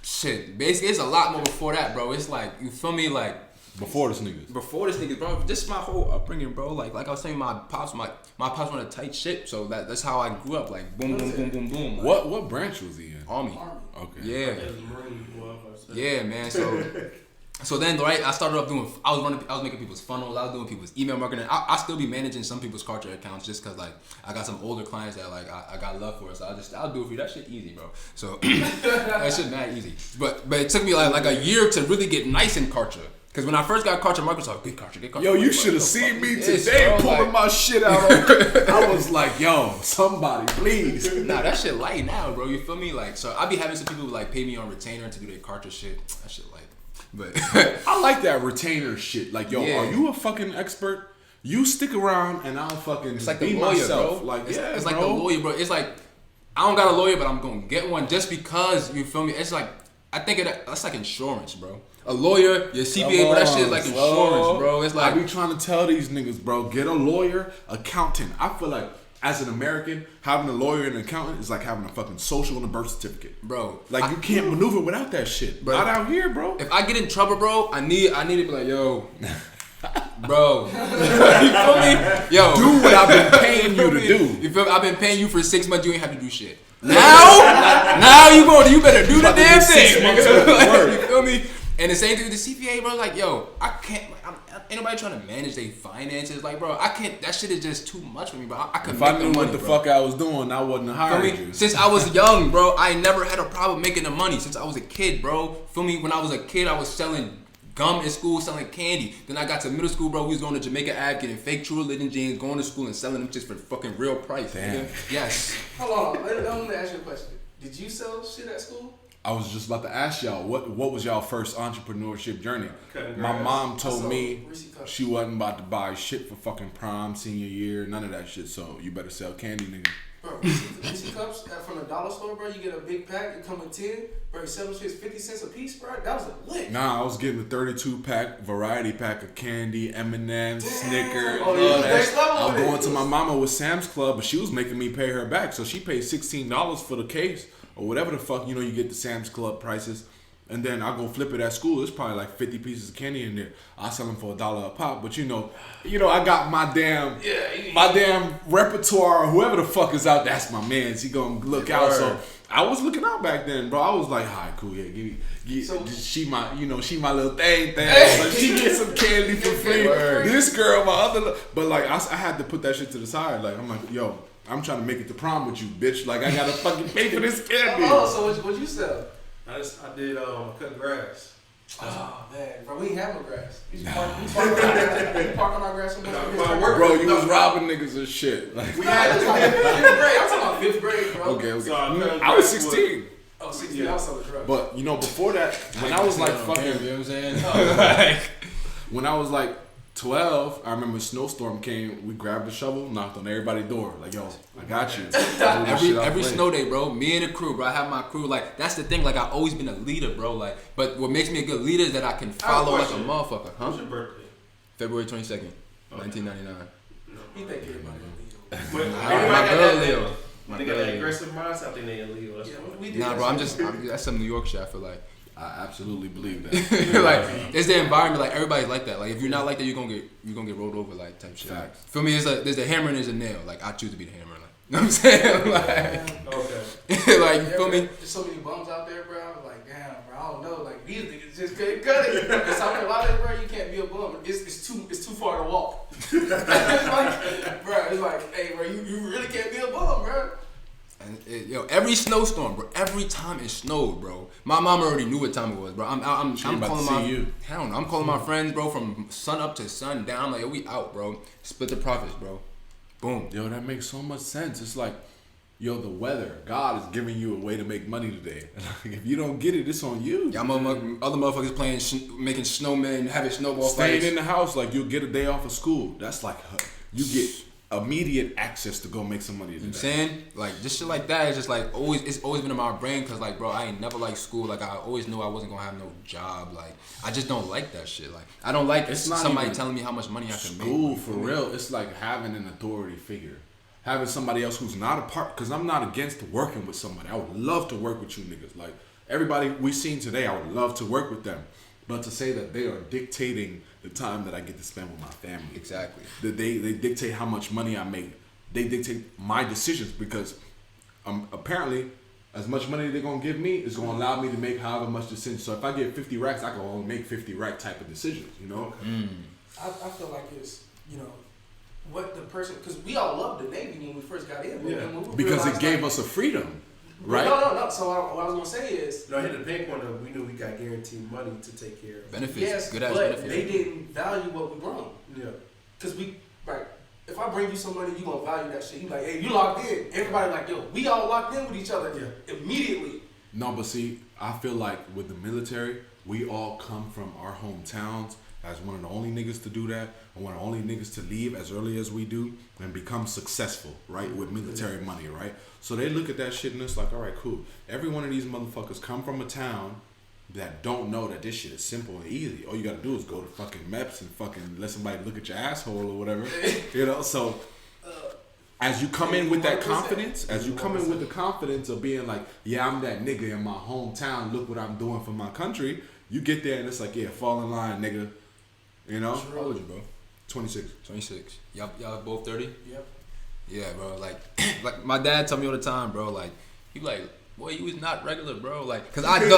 Shit, basically it's a lot more before that, bro. It's like, you feel me, like before the sneakers. Before the sneakers, bro. Just my whole upbringing, bro. Like I was saying, my pops wanted tight shit, so that's how I grew up. Like boom, boom, boom, boom, boom. Like, what branch was he in? Army. Okay. Yeah. Yeah, man. So then, right, I started up doing. I was making people's funnels. I was doing people's email marketing. I still be managing some people's Kartra accounts just cause like I got some older clients that like I got love for. So I'll do it for you. That shit easy, bro. So that shit mad easy. But it took me like a year to really get nice in Kartra. Cause when I first got Kartra, Marcus was like, get Kartra. Yo, you should have seen me today pulling my shit out. I was like, yo, somebody, please. Nah, that shit light now, bro. You feel me? Like, so I be having some people who like pay me on retainer to do their Kartra shit. That shit light. But I like that retainer shit. Like, yo, are you a fucking expert? You stick around and I'll fucking it's like be the lawyer, myself. bro. Like, it's like the lawyer, bro. It's like I don't got a lawyer, but I'm gonna get one just because you feel me. It's like I think that's like insurance, bro. A lawyer, your CPA, but that shit is like insurance, bro. It's like I be trying to tell these niggas, bro, get a lawyer, accountant. I feel like as an American, having a lawyer and an accountant is like having a fucking social and a birth certificate, bro. Like you can't maneuver without that shit, bro. Not out here, bro. If I get in trouble, bro, I need to be like, yo, bro, you feel me? Yo, do what I've been paying you to do. You feel me? I've been paying you for 6 months. You ain't have to do shit. Now you better do the damn thing. You feel me? And the same thing with the CPA, bro. Like, yo, I can't. Ain't nobody trying to manage their finances. Like, bro, I can't. That shit is just too much for me, bro. I couldn't. If I knew what the fuck I was doing, I wouldn't have hired you. Since I was young, bro, I never had a problem making the money. Since I was a kid, bro. Feel me? When I was a kid, I was selling gum in school, selling candy. Then I got to middle school, bro. We was going to Jamaica Ave, getting fake True Religion jeans, going to school and selling them just for fucking real price. Damn. Yes. Hold on. Let me ask you a question. Did you sell shit at school? I was just about to ask y'all, what was y'all first entrepreneurship journey? My mom told me she wasn't about to buy shit for fucking prom, senior year, none of that shit. So you better sell candy, nigga. Bro, Reese cups from the dollar store, bro. You get a big pack, it come with 10. Bro, you sell them shits 50 cents a piece, bro. That was a lick. Nah, I was getting a 32 pack, variety pack of candy, M&M's, Snickers. Oh, yeah, I'm going to my mama with Sam's Club, but she was making me pay her back. So she paid $16 for the case or whatever the fuck, you get the Sam's Club prices. And then I go flip it at school. It's probably like 50 pieces of candy in there. I sell them for $1 a pop. But I got my damn repertoire. Or whoever the fuck is out, that's my man. He gonna look out. So I was looking out back then, bro. I was like, all right, cool, yeah, she my little thing. So she gets some candy for free. This girl, my other, but like I had to put that shit to the side. Like I'm like, yo, I'm trying to make it to prom with you, bitch. Like I gotta fucking pay for this candy. Oh, so what you sell? I did cut grass. Oh man, bro, we ain't have no grass. We park on our grass somewhere. Bro, you was robbing niggas and shit. Like, we had fifth grade. I'm talking about fifth grade, bro. Okay. So I was 16. Oh, 16. Yeah. I was selling drugs. But before that, when I was like fucking, you know what I'm saying? Like, when I was like 12, I remember a snowstorm came. We grabbed a shovel, knocked on everybody's door. Like, yo, I got you. every snow day, bro. Me and the crew, bro. I have my crew. Like, that's the thing. Like, I've always been a leader, bro. Like, but what makes me a good leader is that I can follow like a motherfucker. Huh? What's your birthday? February 22nd, 1999. He think everybody My girl Leo. They got that aggressive mindset. I think they illegal. Nah, bro. That's some New York shit. I feel like. I absolutely believe that. Like, it's the environment. Like, everybody's like that. Like, if you're not like that, you're gonna get rolled over, like, type shit. Facts. For me, there's a hammer and there's a nail. Like, I choose to be the hammer. Like, you know what I'm saying? Like, okay. Like, you feel me? There's so many bums out there, bro. I'm like, damn, bro. I don't know. Like, these niggas just couldn't cut it. It's South Carolina, bro. You can't be a bum. It's too far to walk. It's like, bro. It's like, hey, bro, you really can't be a bum, bro. And every snowstorm, bro. Every time it snowed, bro. My mom already knew what time it was, bro. I'm calling I'm calling my friends, bro, from sun up to sun down. Like, yo, we out, bro. Split the profits, bro. Boom. Yo, that makes so much sense. It's like, yo, the weather. God is giving you a way to make money today. If you don't get it, it's on you. Y'all other motherfuckers playing, making snowmen, having snowball Staying fights. in the house, like you'll get a day off of school. That's like you get immediate access to go make some money today. You know what I'm saying? Like, just shit like that is just like it's always been in my brain because, like, bro, I ain't never liked school. Like, I always knew I wasn't gonna have no job. Like, I just don't like that shit. Like, I don't like somebody telling me how much money I can make. School, for real, it's like having an authority figure. Having somebody else who's not a part, because I'm not against working with somebody. I would love to work with you niggas. Like, everybody we've seen today, I would love to work with them. But to say that they are dictating the time that I get to spend with my family. Exactly. That they dictate how much money I make. They dictate my decisions because apparently as much money they're going to give me is going to allow me to make however much decisions. So if I get 50 racks, I can only make 50 rack type of decisions, you know? I feel like it's, what the person, because we all loved the Navy when we first got in. Yeah. Because it gave us a freedom, right? No. So what I was going to say is, I hit the pinpoint of we knew we got guaranteed money to take care of. Benefits. yes, Good ass but benefits. they didn't value what we brought. Yeah. Because if I bring you some money, you going to value that shit. You like, hey, you locked in. Everybody like, yo, we all locked in with each other immediately. No, but see, I feel like with the military, we all come from our hometowns as one of the only niggas to do that, and one of the only niggas to leave as early as we do and become successful, right, with military money, right? So they look at that shit and it's like, all right, cool. Every one of these motherfuckers come from a town that don't know that this shit is simple and easy. All you gotta do is go to fucking MEPS and fucking let somebody look at your asshole or whatever, so as you come in with that confidence, with the confidence of being like, yeah, I'm that nigga in my hometown, look what I'm doing for my country, you get there and it's like, yeah, fall in line, nigga. You know? How old are you, bro? 26. 26. Y'all both 30? Yep. Yeah, bro. Like my dad tell me all the time, bro. Like, he like, boy, you was not regular, bro. Like, cause I be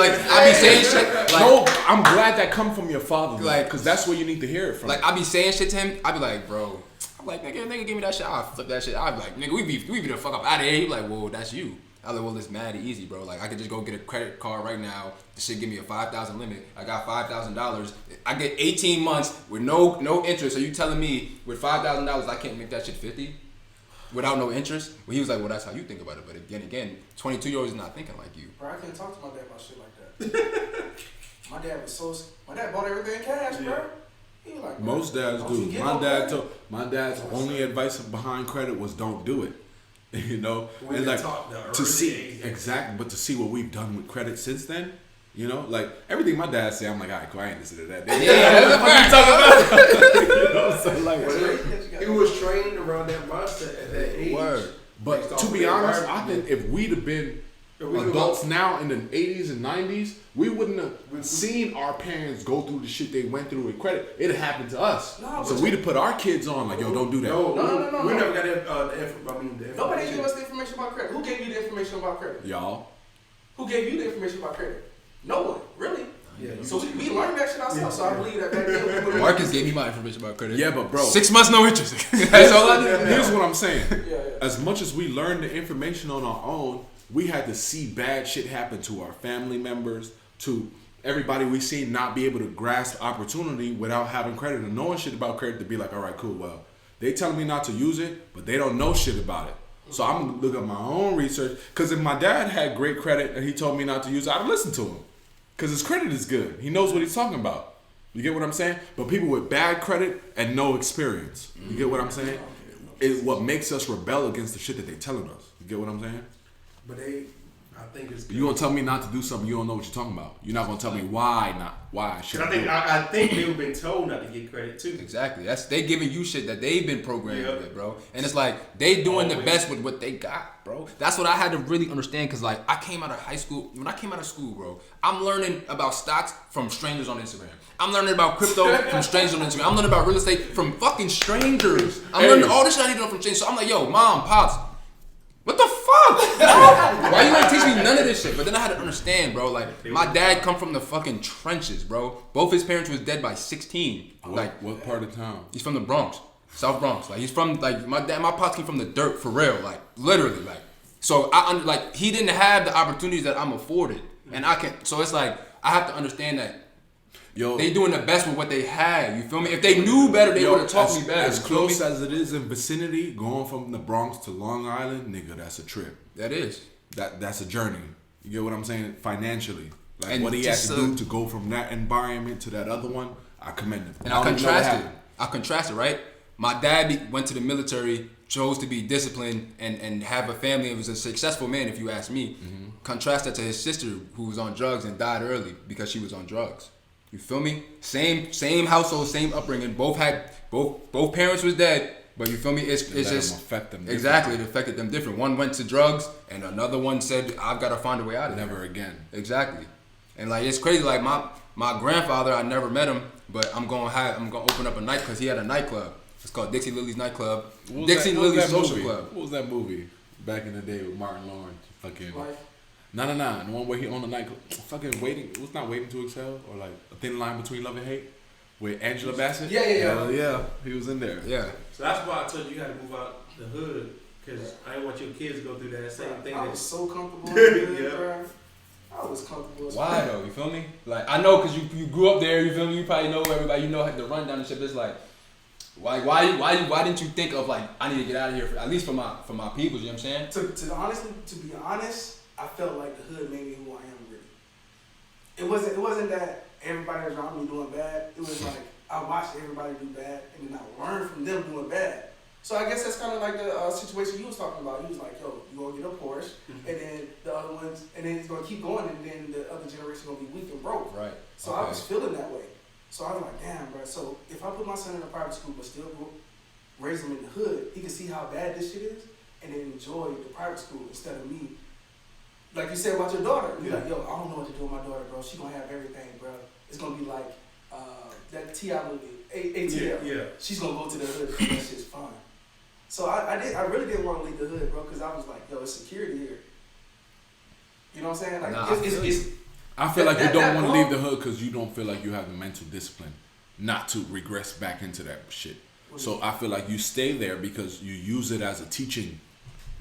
saying shit. Like, no, I'm glad that come from your father, like, cause that's where you need to hear it from. Like, I be saying shit to him. I be like, bro. I'm like, nigga, give me that shit. I'll flip that shit. I be like, nigga, we be the fuck up out of here. He be like, whoa, that's you. I like, well, it's mad easy, bro. Like, I could just go get a credit card right now. The shit give me a $5,000 limit. I got $5,000. I get 18 months with no interest. So you telling me with $5,000 I can't make that shit 50 without no interest? Well, he was like, well, that's how you think about it. But again, 22-year-olds is not thinking like you. Bro, I can't talk to my dad about shit like that. My dad bought everything cash, bro. He was like, most dads do. My dad's only advice behind credit was don't do it. You know, and like to see but to see what we've done with credit since then, you know, like everything my dad said, I'm like, all right, cool, I ain't listening to that. He was trained around that mindset at that age. Word. But to be honest, I think if we'd have been Adults now in the 80s and 90s, we wouldn't have seen our parents go through the shit they went through with credit. It happened to us. No, so we'd have put our kids on like, yo, don't do that. No. We never got the information. Nobody gave us the information about credit. Who gave you the information about credit? Y'all. Who gave you the information about credit? No one, really. Yeah, So we learned that shit ourselves. So I believe that back then. Marcus gave me my information about credit. Yeah, but bro. 6 months, no interest. That's all I did. Here's what I'm saying. Yeah. As much as we learned the information on our own, we had to see bad shit happen to our family members, to everybody we seen not be able to grasp opportunity without having credit or knowing shit about credit to be like, all right, cool, well, they telling me not to use it, but they don't know shit about it. So I'm gonna look at my own research, because if my dad had great credit and he told me not to use it, I'd listen to him. Because his credit is good. He knows what he's talking about. You get what I'm saying? But people with bad credit and no experience, you get what I'm saying? Is what makes us rebel against the shit that they're telling us. You get what I'm saying? But I think it's good. You gonna tell me not to do something you don't know what you're talking about. You're not gonna tell me why I should. I think they've been told not to get credit too. Exactly. They giving you shit that they've been programmed with, bro. And it's like they doing the best with what they got, bro. That's what I had to really understand, because like I came out of high school. When I came out of school, bro, I'm learning about stocks from strangers on Instagram. I'm learning about crypto from strangers on Instagram. I'm learning about real estate from fucking strangers. I'm learning all this shit I need to know from strangers. So I'm like, yo, mom, pops, what the fuck? Why you ain't teach me none of this shit? But then I had to understand, bro. Like, my dad come from the fucking trenches, bro. Both his parents was dead by 16. What part of town? He's from the Bronx, South Bronx. Like, he's from, like, my pops came from the dirt for real, like, literally, like. So he didn't have the opportunities that I'm afforded, and so it's like I have to understand that. Yo, they doing the best with what they had. You feel me? If they knew better, they would have taught me better. As close as it is in vicinity, going from the Bronx to Long Island, nigga, that's a trip. That is. That's a journey. You get what I'm saying? Financially, like and what he had to do to go from that environment to that other one, I commend him. And I contrasted, right? My dad went to the military, chose to be disciplined and have a family, and was a successful man, if you ask me. Mm-hmm. Contrast that to his sister, who was on drugs and died early because she was on drugs. You feel me? Same household, same upbringing. Both parents was dead, but you feel me? It's just affect them exactly. It affected them different. One went to drugs, and another one said, "I've got to find a way out of it." Never again. Exactly. And like it's crazy. Like my grandfather, I never met him, but I'm gonna open up a night because he had a nightclub. It's called Dixie Lily's Nightclub. Dixie Lily's Social Club. What was that movie back in the day with Martin Lawrence? Fucking. Like, No. The one where he owned a nightclub. Fucking waiting. It was not Waiting to Excel, or like A Thin Line Between Love and Hate with Angela Bassett. Yeah. He was in there. Yeah. So that's why I told you got to move out the hood, because I didn't want your kids to go through that same thing. I was so comfortable in the hood, bro. I was comfortable. Why though? You feel me? Like I know because you grew up there. You feel me? You probably know everybody. You know the rundown and shit. But it's like, why didn't you think of like I need to get out of here at least for my people? You know what I'm saying? To be honest, I felt like the hood made me who I am really. It wasn't that everybody around me doing bad. It was like I watched everybody do bad, and then I learned from them doing bad. So I guess that's kind of like the situation you was talking about. He was like, yo, you gonna get a Porsche, and then the other ones, and then it's gonna keep going, and then the other generation gonna be weak and broke. Right. So I was feeling that way. So I was like, damn, bro. So if I put my son in a private school but still raise him in the hood, he can see how bad this shit is, and then enjoy the private school instead of me. Like you said about your daughter. You're like, yo, I don't know what to do with my daughter, bro. She gonna have everything, bro. It's gonna be like that T.I. movie, ATL. Yeah. She's gonna go to the hood because that shit's fun. So I really didn't want to leave the hood, bro, because I was like, yo, it's security here. You know what I'm saying? Like, I feel like you don't want to leave the hood because you don't feel like you have the mental discipline not to regress back into that shit. So I feel like you stay there because you use it as a teaching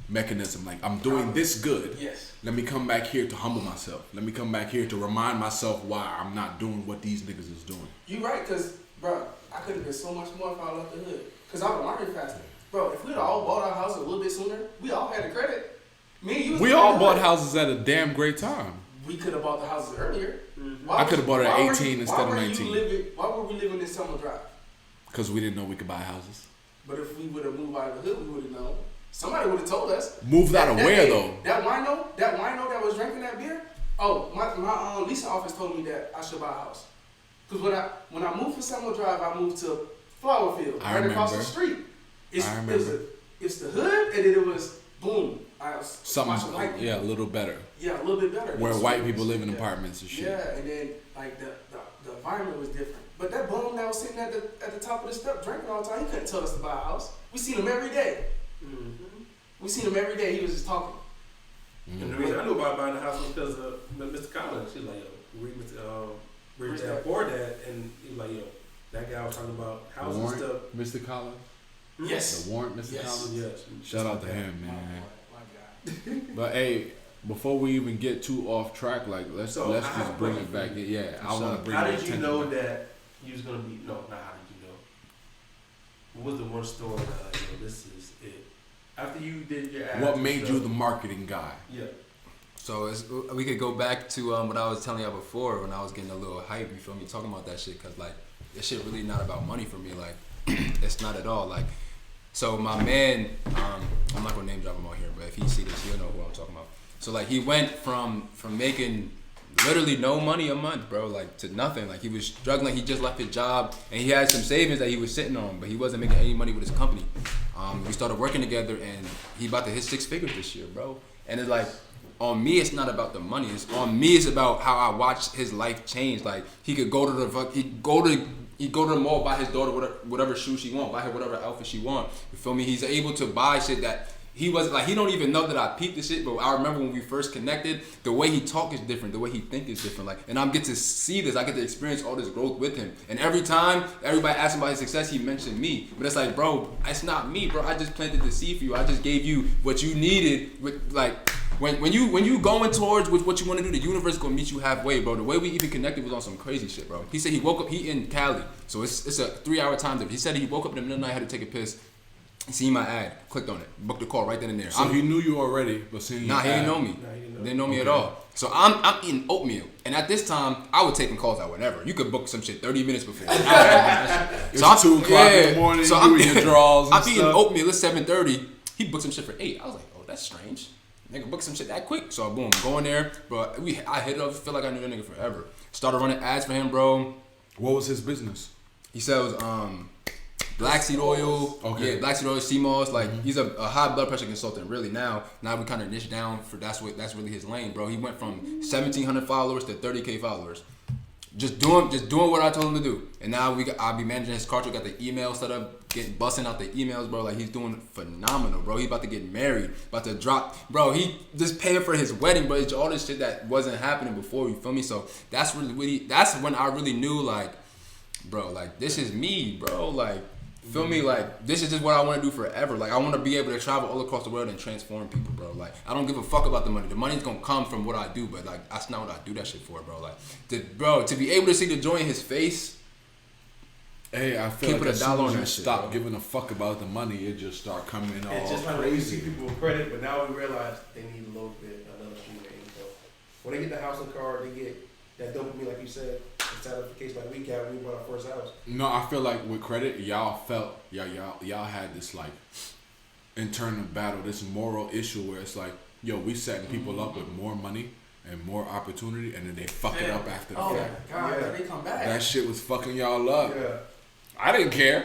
mechanism. Like, I'm doing this good. Yes. Let me come back here to humble myself. Let me come back here to remind myself why I'm not doing what these niggas is doing. You right, because, bro, I could have been so much more if I left the hood. Because I would learn faster. Bro, if we'd all bought our house a little bit sooner, we all had the credit. Me and you. We all bought houses at a damn great time. We could have bought the houses earlier. Mm-hmm. I could have bought it at 18 instead of 19. Why were we living in Summer Drive? Because we didn't know we could buy houses. But if we would have moved out of the hood, we would have known. Somebody would have told us. Moved out of where, though? That wino that was drinking that beer. Oh, my leasing office told me that I should buy a house. Because when I moved from Summer Drive, I moved to Flowerfield, right across the street. It's the hood, and then it was boom. I was Something, watching white people. yeah, a little better. Yeah, a little bit better. Where white people live in Yeah. apartments and shit. Yeah, and then like the environment was different. But that bum that was sitting at the top of the step drinking all the time, he couldn't tell us to buy a house. We seen him every day. Mm-hmm. We seen him every day. He was just talking. And the reason I knew about buying the house was because of Mr. Collins. She's like, yo, we can't afford that. And he was like, yo, that guy was talking about houses and stuff. Mr. Collins? Yes. The warrant, Mr. Yes. Collins? Yes. Shout out to him, man. My God. But hey, before we even get too off track, like let's So, I have just a bring question it back. for Yeah, I want to bring. How your did you attention know back. that you was gonna be? No, not how did you know. What was the one story that like, yo, this is it? After you did your ads What and made stuff, you the marketing guy? Yeah. So we could go back to what I was telling y'all before when I was getting a little hype. You feel me? Talking about that shit, cause like this shit really not about money for me. Like it's not at all. Like so my man, I'm not gonna name drop him on here, but if he see this, he'll know who I'm talking about. So like he went from making literally no money a month, bro, like to nothing. Like he was struggling. He just left his job and he had some savings that he was sitting on, but he wasn't making any money with his company. We started working together and he about to hit 6 figures this year, bro. And it's like on me, it's not about the money. It's on me. It's about how I watched his life change. Like he could go to the mall, buy his daughter whatever shoes she want, buy her whatever outfit she want. You feel me? He's able to buy shit that he wasn't like. He don't even know that I peeped the shit. But I remember when we first connected, the way he talk is different. The way he think is different. Like, and I get to see this. I get to experience all this growth with him. And every time everybody asks him about his success, he mentioned me. But it's like, bro, it's not me, bro. I just planted the seed for you. I just gave you what you needed. With like. When you going towards with what you want to do, the universe is gonna meet you halfway, bro. The way we even connected was on some crazy shit, bro. He said he woke up, he in Cali, so it's a 3-hour time difference. He said he woke up in the middle of the night, had to take a piss, seen my ad, clicked on it, booked the call right then and there. So he knew you already, but seeing Nah, he didn't know me. Didn't know me at all. So I'm eating oatmeal, and at this time I was taking calls out whenever. You could book some shit 30 minutes before. It's 2 o'clock in the morning. So you doing your draws. I'm eating oatmeal. It's 7:30. He booked some shit for 8. I was like, oh, that's strange. Nigga book some shit that quick. So boom, going there, bro. I hit it up. Feel like I knew that nigga forever. Started running ads for him, bro. What was his business? He sells black seed oil. Okay. Yeah, black seed oil, sea moss. Like he's a high blood pressure consultant. Really now we kind of niche down for that's really his lane, bro. He went from 1,700 followers to 30K followers. Just doing what I told him to do. And now I'll be managing his culture. Got the email set up, busting out the emails, bro. Like he's doing phenomenal, bro. He about to get married, about to drop, bro. He just paying for his wedding, bro. It's all this shit that wasn't happening before. You feel me? So that's that's when I really knew, like, bro, like this is me, bro. Like, feel me? Like this is just what I want to do forever. Like I want to be able to travel all across the world and transform people, bro. Like I don't give a fuck about the money. The money's gonna come from what I do, but like that's not what I do that shit for, bro. Like, to be able to see the joy in his face. Hey, I feel Keep like it as a soon dollar as on you that shit, stop bro. giving a fuck about the money, it just start coming all It's just like when you see crazy. people with credit, but now we realize they need a little bit another stream of income. When they get the house and car, they get that dopamine, like you said, the satisfaction like we got when we bought our first house. No, I feel like with credit, y'all had this like internal battle, this moral issue where it's like, yo, we setting people up with more money and more opportunity, and then they fuck it up after the Oh my fact. God, Yeah. they come back. That shit was fucking y'all up. Yeah. I didn't care.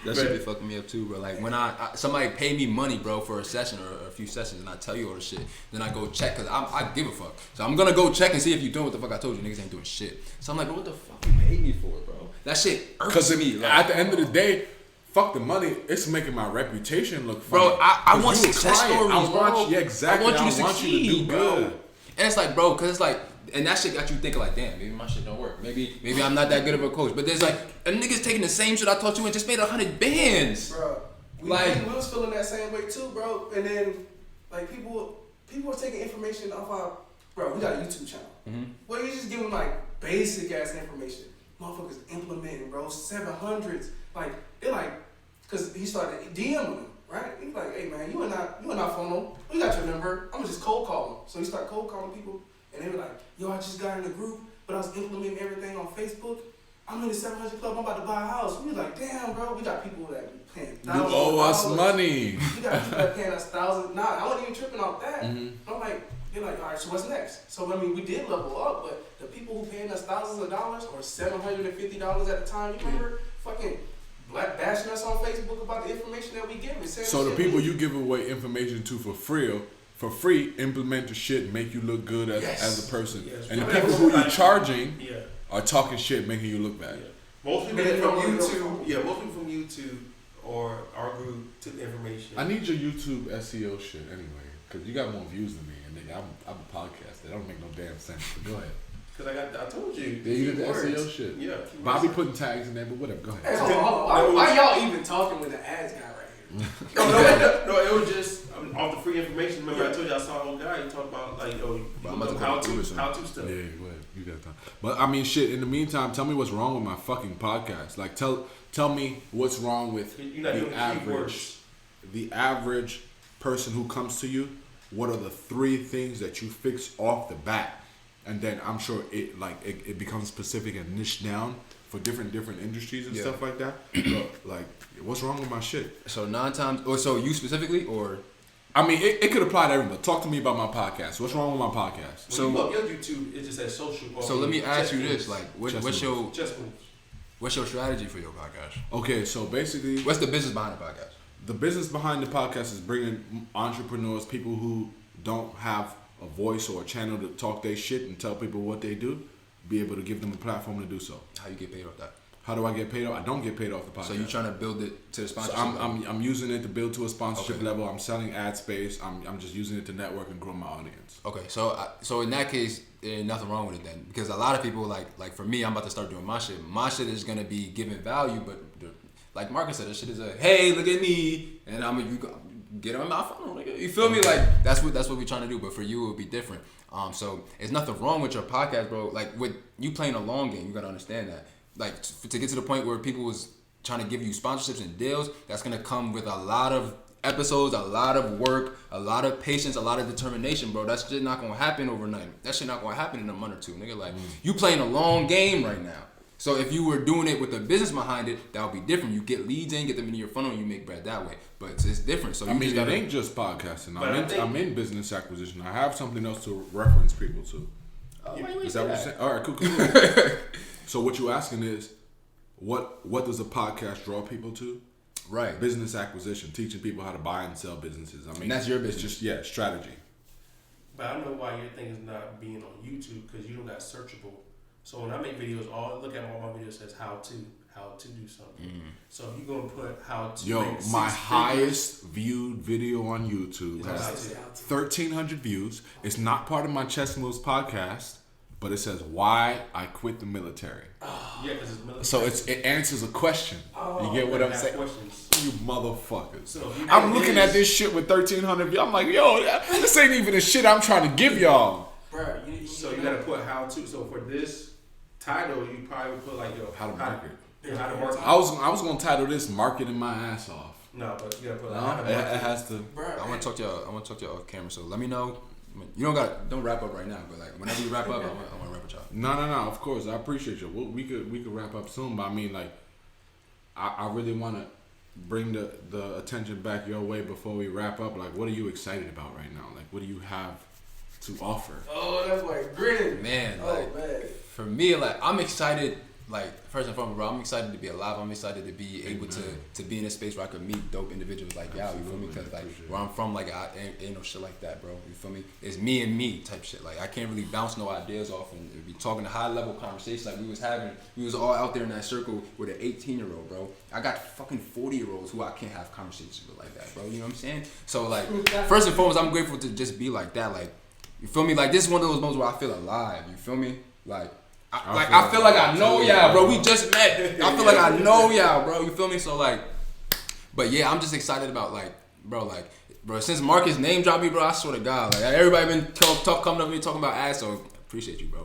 That shit be fucking me up too, bro. Like when I somebody pay me money, bro, for a session or a few sessions, and I tell you all the shit, then I go check because I give a fuck. So I'm gonna go check and see if you doing what the fuck I told you. Niggas ain't doing shit. So I'm like, bro, what the fuck you paid me for, bro? That shit irks Because me. Like, at the end of the day, fuck the money. It's making my reputation look funny. bro, I 'Cause want you a success client. stories, I want bro. you, yeah, exactly. I want you to succeed, you to do bro. good. And it's like, bro, because it's like, and that shit got you thinking like, damn, maybe my shit don't work. Maybe I'm not that good of a coach. But there's like, a nigga's taking the same shit I taught you and just made 100 bands. Bro, we was feeling that same way too, bro. And then like people are taking information off our, bro. We got a YouTube channel. Mm-hmm. Well, you just give them like basic ass information. Motherfuckers implementing, bro. 700s, like they're like, cause he started DMing them, right? He's like, hey man, you and I phone them. We got your number. I'm gonna just cold call them. So he started cold calling people, and they were like, yo, I just got in the group, but I was implementing everything on Facebook. I'm in the 700 club. I'm about to buy a house. We was like, damn, bro. We got people that be paying You thousands. owe us of dollars. money. We got people that paying us thousands. Nah, I wasn't even tripping off that. Mhm. I'm like, they're like, all right, so what's next? So I mean, we did level up, but the people who paying us thousands of dollars or $750 at a time, you remember, fucking black bashing us on Facebook about the information that we give. So the people you give away information to for free, implement the shit and make you look good as a person. Yes. And the people who you're charging are talking shit, making you look bad. Yeah. Most people from YouTube, most people from YouTube or our group took the information. I need your YouTube SEO shit anyway, because you got more views than me, and nigga, I'm a podcast. That don't make no damn sense. But go ahead. Because I told you. Yeah, you did the SEO shit. Yeah. Bobby putting tags in there, but whatever. Go ahead. Why y'all even talking with the ads guy right here? No, it was just off the free information. Remember, I told you I saw an old guy. He talked about like, how to stuff. Yeah, go ahead. You got time. But I mean, shit. In the meantime, tell me what's wrong with my fucking podcast. Like, tell me what's wrong with the average person who comes to you. What are the 3 things that you fix off the bat? And then I'm sure it becomes specific and niche down for different industries and stuff like that. But like, what's wrong with my shit? So 9 times, or so you specifically, or I mean, it could apply to everyone. Talk to me about my podcast. What's wrong with my podcast? When you look your YouTube, it just says social. So let me ask you this: like, what's your strategy for your podcast? Okay, so basically, what's the business behind the podcast? The business behind the podcast is bringing entrepreneurs, people who don't have a voice or a channel to talk their shit and tell people what they do, be able to give them a platform to do so. How you get paid off that? How do I get paid off? I don't get paid off the podcast. So you're trying to build it to the sponsorship level? I'm using it to build to a sponsorship level. I'm selling ad space. I'm just using it to network and grow my audience. Okay, so in that case, there's nothing wrong with it then, because a lot of people like for me, I'm about to start doing my shit. My shit is gonna be giving value, but like Marcus said, this shit is a hey, look at me, and get on my phone, nigga. You feel me? Like that's what we're trying to do. But for you, it would be different. So it's nothing wrong with your podcast, bro. Like with you playing a long game, you gotta understand that. Like to get to the point where people was trying to give you sponsorships and deals, that's gonna come with a lot of episodes, a lot of work, a lot of patience, a lot of determination, bro. That shit not gonna happen overnight. That shit not gonna happen in a month or two, nigga. Like you playing a long game right now. So if you were doing it with a business behind it, that would be different. You get leads in, get them into your funnel, and you make bread that way. But it's different. So it ain't just podcasting. I'm in business acquisition. I have something else to reference people to. Is that what you're saying? All right, cool. So what you're asking is, what does a podcast draw people to? Right. Business acquisition, teaching people how to buy and sell businesses. I mean, and that's your business. It's just strategy. But I don't know why your thing is not being on YouTube, because you don't got searchable. So when I make videos, look at all my videos says how to do something. Mm-hmm. So if you're gonna put how to, my highest viewed video on YouTube has 1,300 views. It's not part of my Chess Moves podcast, but it says why I quit the military. Yeah, because it's military. So it answers a question. You get what I'm saying? Questions. You motherfuckers. So I'm looking at this shit with 1,300 views. I'm like, yo, this ain't even the shit I'm trying to give y'all. Bro, so you gotta put how to. So for this title, you probably would put like how to market. How to market. I was gonna title this "Marketing My Ass Off." No, but you gotta put how to market. It has to. Bro, I want to talk to y'all off camera. So let me know. You don't wrap up right now, but like whenever you wrap up, I want to wrap with y'all. No. Of course, I appreciate you. We could wrap up soon, but I mean, like, I really want to bring the attention back your way before we wrap up. Like, what are you excited about right now? Like, what do you have to offer? Oh, that's like grinning. Man, like, man. For me, like, I'm excited. Like, first and foremost, bro, I'm excited to be alive. I'm excited to be able to be in a space where I could meet dope individuals like y'all. You feel me? Because like where I'm from, like ain't no shit like that, bro. You feel me? It's me and me type shit. Like I can't really bounce no ideas off and be talking to high level conversations like we was having. We was all out there in that circle with an 18-year-old, bro. I got fucking 40-year-olds who I can't have conversations with like that, bro. You know what I'm saying? So like, first and foremost, I'm grateful to just be like that. Like, you feel me? Like this is one of those moments where I feel alive. You feel me? Like. I feel like I know y'all, bro. We just met. I feel like I know y'all, bro. You feel me? So like, but yeah, I'm just excited about like, bro, since Marcus name dropped me, bro, I swear to God, like everybody been coming up to me talking about ass, so appreciate you, bro.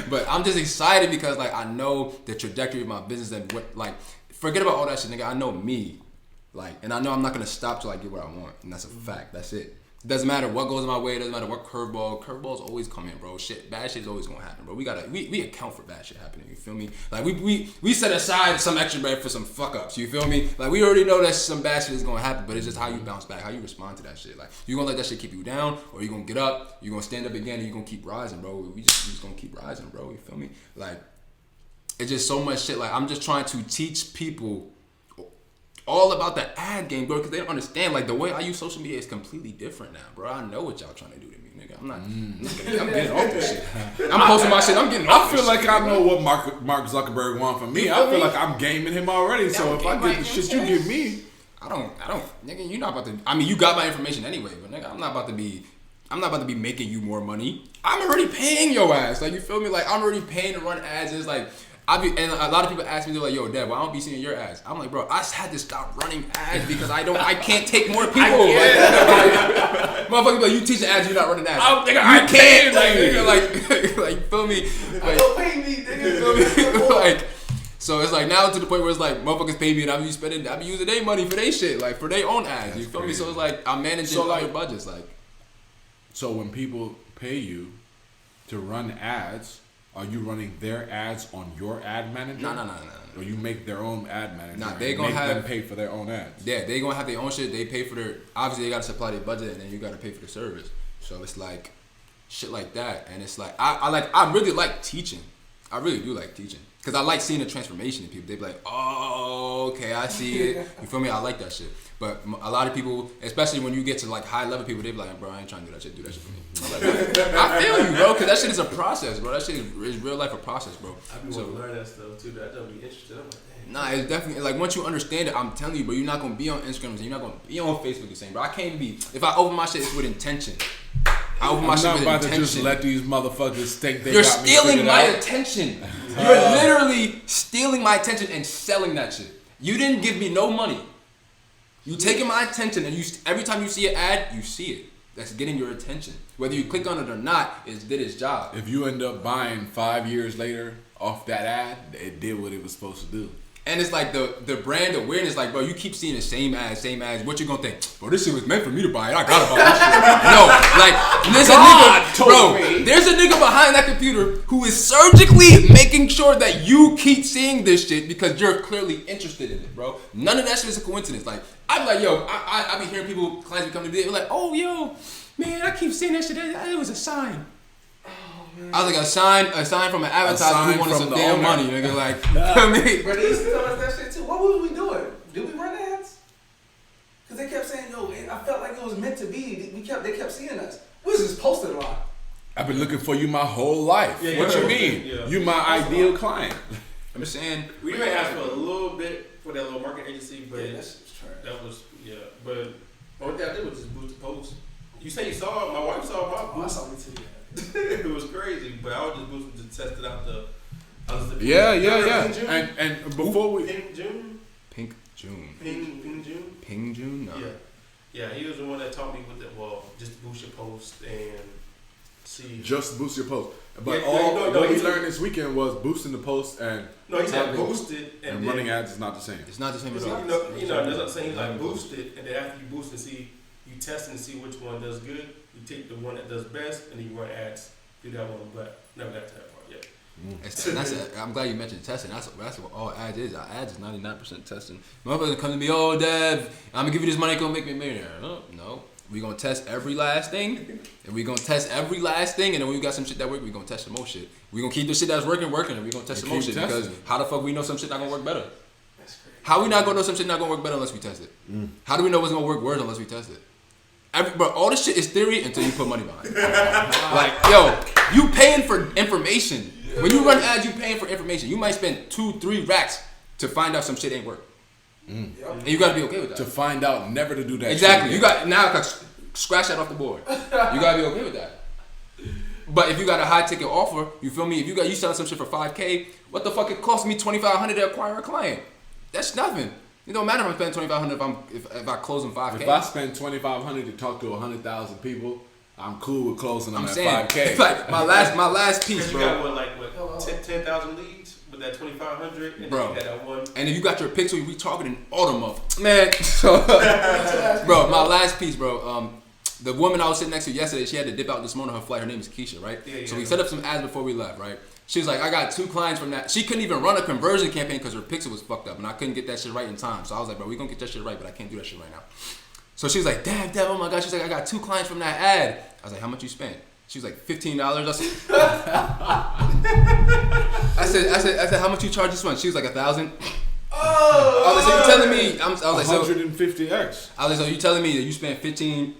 But I'm just excited because like I know the trajectory of my business and what like, forget about all that shit, nigga. I know me, like, and I know I'm not gonna stop till I get what I want, and that's a fact. That's it. It doesn't matter what goes my way. It doesn't matter what curveballs always come in, bro. Bad shit's always gonna happen, bro. We account for bad shit happening. You feel me? Like we set aside some extra bread for some fuck ups. You feel me? Like we already know that some bad shit is gonna happen, but it's just how you bounce back, how you respond to that shit. Like you gonna let that shit keep you down, or you gonna get up, you gonna stand up again, and you gonna keep rising, bro. We just gonna keep rising, bro. You feel me? Like it's just so much shit. Like I'm just trying to teach people all about the ad game, bro, because they don't understand. Like, the way I use social media is completely different now, bro. I know what y'all trying to do to me, nigga. I'm getting off this shit. I'm posting my shit. I'm getting off I feel like I know what Mark Zuckerberg want from me. I feel like I'm gaming him already. So if I get the shit you give me, I don't, nigga, you're not about to, I mean, you got my information anyway, but nigga, I'm not about to be making you more money. I'm already paying your ass. Like, you feel me? Like, I'm already paying to run ads. It's like, and a lot of people ask me, they're like, yo, Dad, why don't be seeing your ads? I'm like, bro, I had to stop running ads because I can't take more people. Motherfucker, like, you teaching ads, you're not running ads. I can't. Like, feel me? Like, don't pay me, nigga. Feel me? Like, so it's like now to the point where it's like motherfuckers pay me and I be using their money for their shit, like for their own ads. You feel me? So it's like I'm managing other budgets, like. So when people pay you to run ads, are you running their ads on your ad manager? No. Or you make their own ad manager? Nah, they gonna have them pay for their own ads. Yeah, they gonna have their own shit. They pay for their. Obviously, they gotta supply their budget, and then you gotta pay for the service. So it's like shit like that, and it's like I really like teaching. I really do like teaching because I like seeing the transformation in people. They be like, oh, okay, I see it. You feel me? I like that shit. But a lot of people, especially when you get to like high level people, they be like, bro, I ain't trying to do that shit. Do that shit for me. I'm like, I feel you, bro, because that shit is a process, bro. That shit is real life a process, bro. I be want to learn that stuff too. That don't be interested. I'm like, damn. Nah, it's definitely like once you understand it, I'm telling you, bro, you're not gonna be on Instagram, you're not gonna be on Facebook the same, bro. I can't be. If I open my shit, it's with intention. I open my shit with intention. I'm not about to just let these motherfuckers think they You're got me stealing my out. attention. You're literally stealing my attention and selling that shit. You didn't give me no money. You taking my attention, and every time you see an ad, you see it. That's getting your attention. Whether you click on it or not, it did its job. If you end up buying 5 years later off that ad, it did what it was supposed to do. And it's like the brand awareness, like, bro, you keep seeing the same ads. What you gonna think? Bro, this shit was meant for me to buy it. I gotta buy this shit. No, like, there's a nigga behind that computer who is surgically making sure that you keep seeing this shit because you're clearly interested in it, bro. None of that shit is a coincidence. Like, I'm like, yo, I be hearing people, clients be coming to me, they're like, oh, yo, man, I keep seeing that shit. It was a sign. I was like, a sign from an advertiser who wanted some damn money, nigga. Like, I mean, Bro, they used to tell us that shit too. What was we doing? Did we run ads? Because they kept saying, yo, I felt like it was meant to be. They kept seeing us. We was just posting a lot. I've been looking for you my whole life. Yeah, what you mean? Yeah. You my ideal client. I'm just saying. We may ask for a little bit for that little marketing agency, but that was, yeah. But only thing I did was just boost the post. You say you saw it. My wife saw my post. I saw me too. It was crazy, but I was just boosting to test it out the. Yeah. And before we Pink June. Ping June? No. Yeah, he was the one that taught me with the just boost your post and see. Just boost your post. But what we learned this weekend was boosting the post and he said boost it and running ads is not the same. It's not the same at all. That's what I'm saying. Like boost it, and then after you boost it, you test and see which one does good. You take the one that does best, and then you run ads. Do that one, but never got to that part yet. I'm glad you mentioned testing. That's what all ads is. Ads is 99% testing. Motherfuckers come to me, oh, Dev, I'm gonna give you this money, gonna make me a millionaire. No. We gonna test every last thing, and we gonna test every last thing, and then when we got some shit that work, we gonna test some more shit. We gonna keep the shit that's working, and we gonna test some more shit because how the fuck we know some shit not gonna work better? That's crazy. How we not gonna know some shit not gonna work better unless we test it? How do we know what's gonna work worse unless we test it? Bro, all this shit is theory until you put money behind it. Like, yo, you paying for information. When you run ads, you paying for information. You might spend 2-3 racks to find out some shit ain't work. And you gotta be okay with that. To find out never to do that. Exactly. You got now scratch that off the board. You gotta be okay with that. But if you got a high ticket offer, you feel me? If you selling some shit for $5K, what the fuck it cost me $2,500 to acquire a client? That's nothing. It don't matter if I'm spending $2,500 if I close them $5K. If I spend $2,500 to talk to 100,000 people, I'm cool with closing them at $5K. It's like my last piece, you bro. got 10,000 leads with that 2,500, and bro. Then you got that one. And if you got your pixel, you retargeting all them up, man. Bro, my last piece, bro. The woman I was sitting next to yesterday, she had to dip out this morning on her flight. Her name is Keisha, right? Yeah. So we set up some ads before we left, right? She was like, I got 2 clients from that. She couldn't even run a conversion campaign because her pixel was fucked up, and I couldn't get that shit right in time. So I was like, bro, we gonna get that shit right, but I can't do that shit right now. So she was like, damn, oh my God. She's like, I got 2 clients from that ad. I was like, how much you spent? She was like, $15. I said, how much you charge this one? She was like, $1,000. I was like, so you telling me? I was like, so 150x. I was like, so you telling me that you spent 15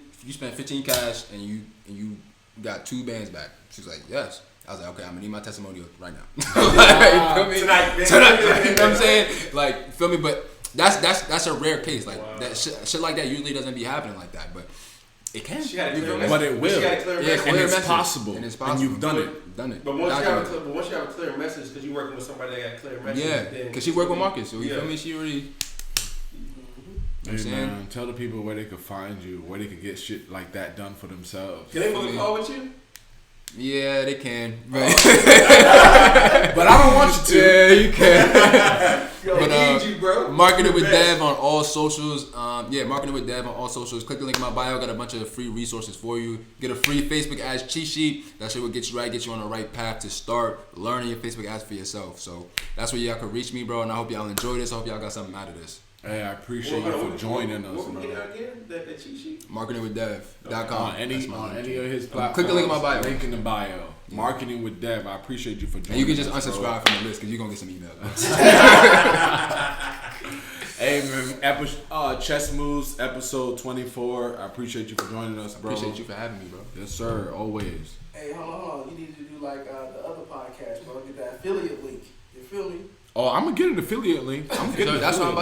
cash and you got 2 bands back? She was like, yes. I was like, okay, I'm gonna need my testimonial right now. Like, feel me? Tonight. You know what I'm saying? Like, feel me? But that's a rare case. Like that shit like that usually doesn't be happening like that, but it can. But it will. And it's possible. And you've done it. But once you have a clear message, because you're working with somebody that got a clear message. Yeah, because she worked with Marcus, so you feel me? She already. Hey man, tell the people where they could find you, where they could get shit like that done for themselves. Can they book a call with you? Yeah, they can. But I don't want you to. Yeah, you can. Yo, I need you, bro. Marketing with Dev on all socials. Marketing with Dev on all socials. Click the link in my bio. Got a bunch of free resources for you. Get a free Facebook ads cheat sheet. That shit will get you on the right path to start learning your Facebook ads for yourself. So that's where y'all can reach me, bro. And I hope y'all enjoy this. I hope y'all got something out of this. Hey, I appreciate you for joining us, bro. That cheat sheet? Marketingwithdev.com. On any of his platforms. Click the link in my bio. Link in the bio. Yeah. Marketing with Dev. I appreciate you for joining us. And you can just unsubscribe from the list because you're going to get some emails. Hey, man. Chess Moves, episode 24. I appreciate you for joining us, bro. Appreciate you for having me, bro. Yes, sir. Always. Hey, hold on. You need to do like the other podcast, bro. Get that affiliate link. You feel me? Oh, I'm gonna get an affiliate link. That's what I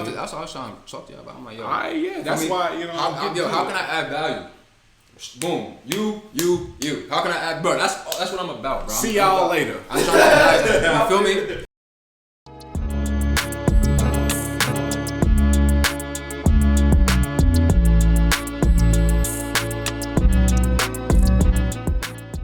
was trying to talk to y'all about. I'm like, yo. That's why, how can I add value? Boom. You. How can I add, bro? That's what I'm about, bro. See y'all later. I'm trying to add value. You feel me?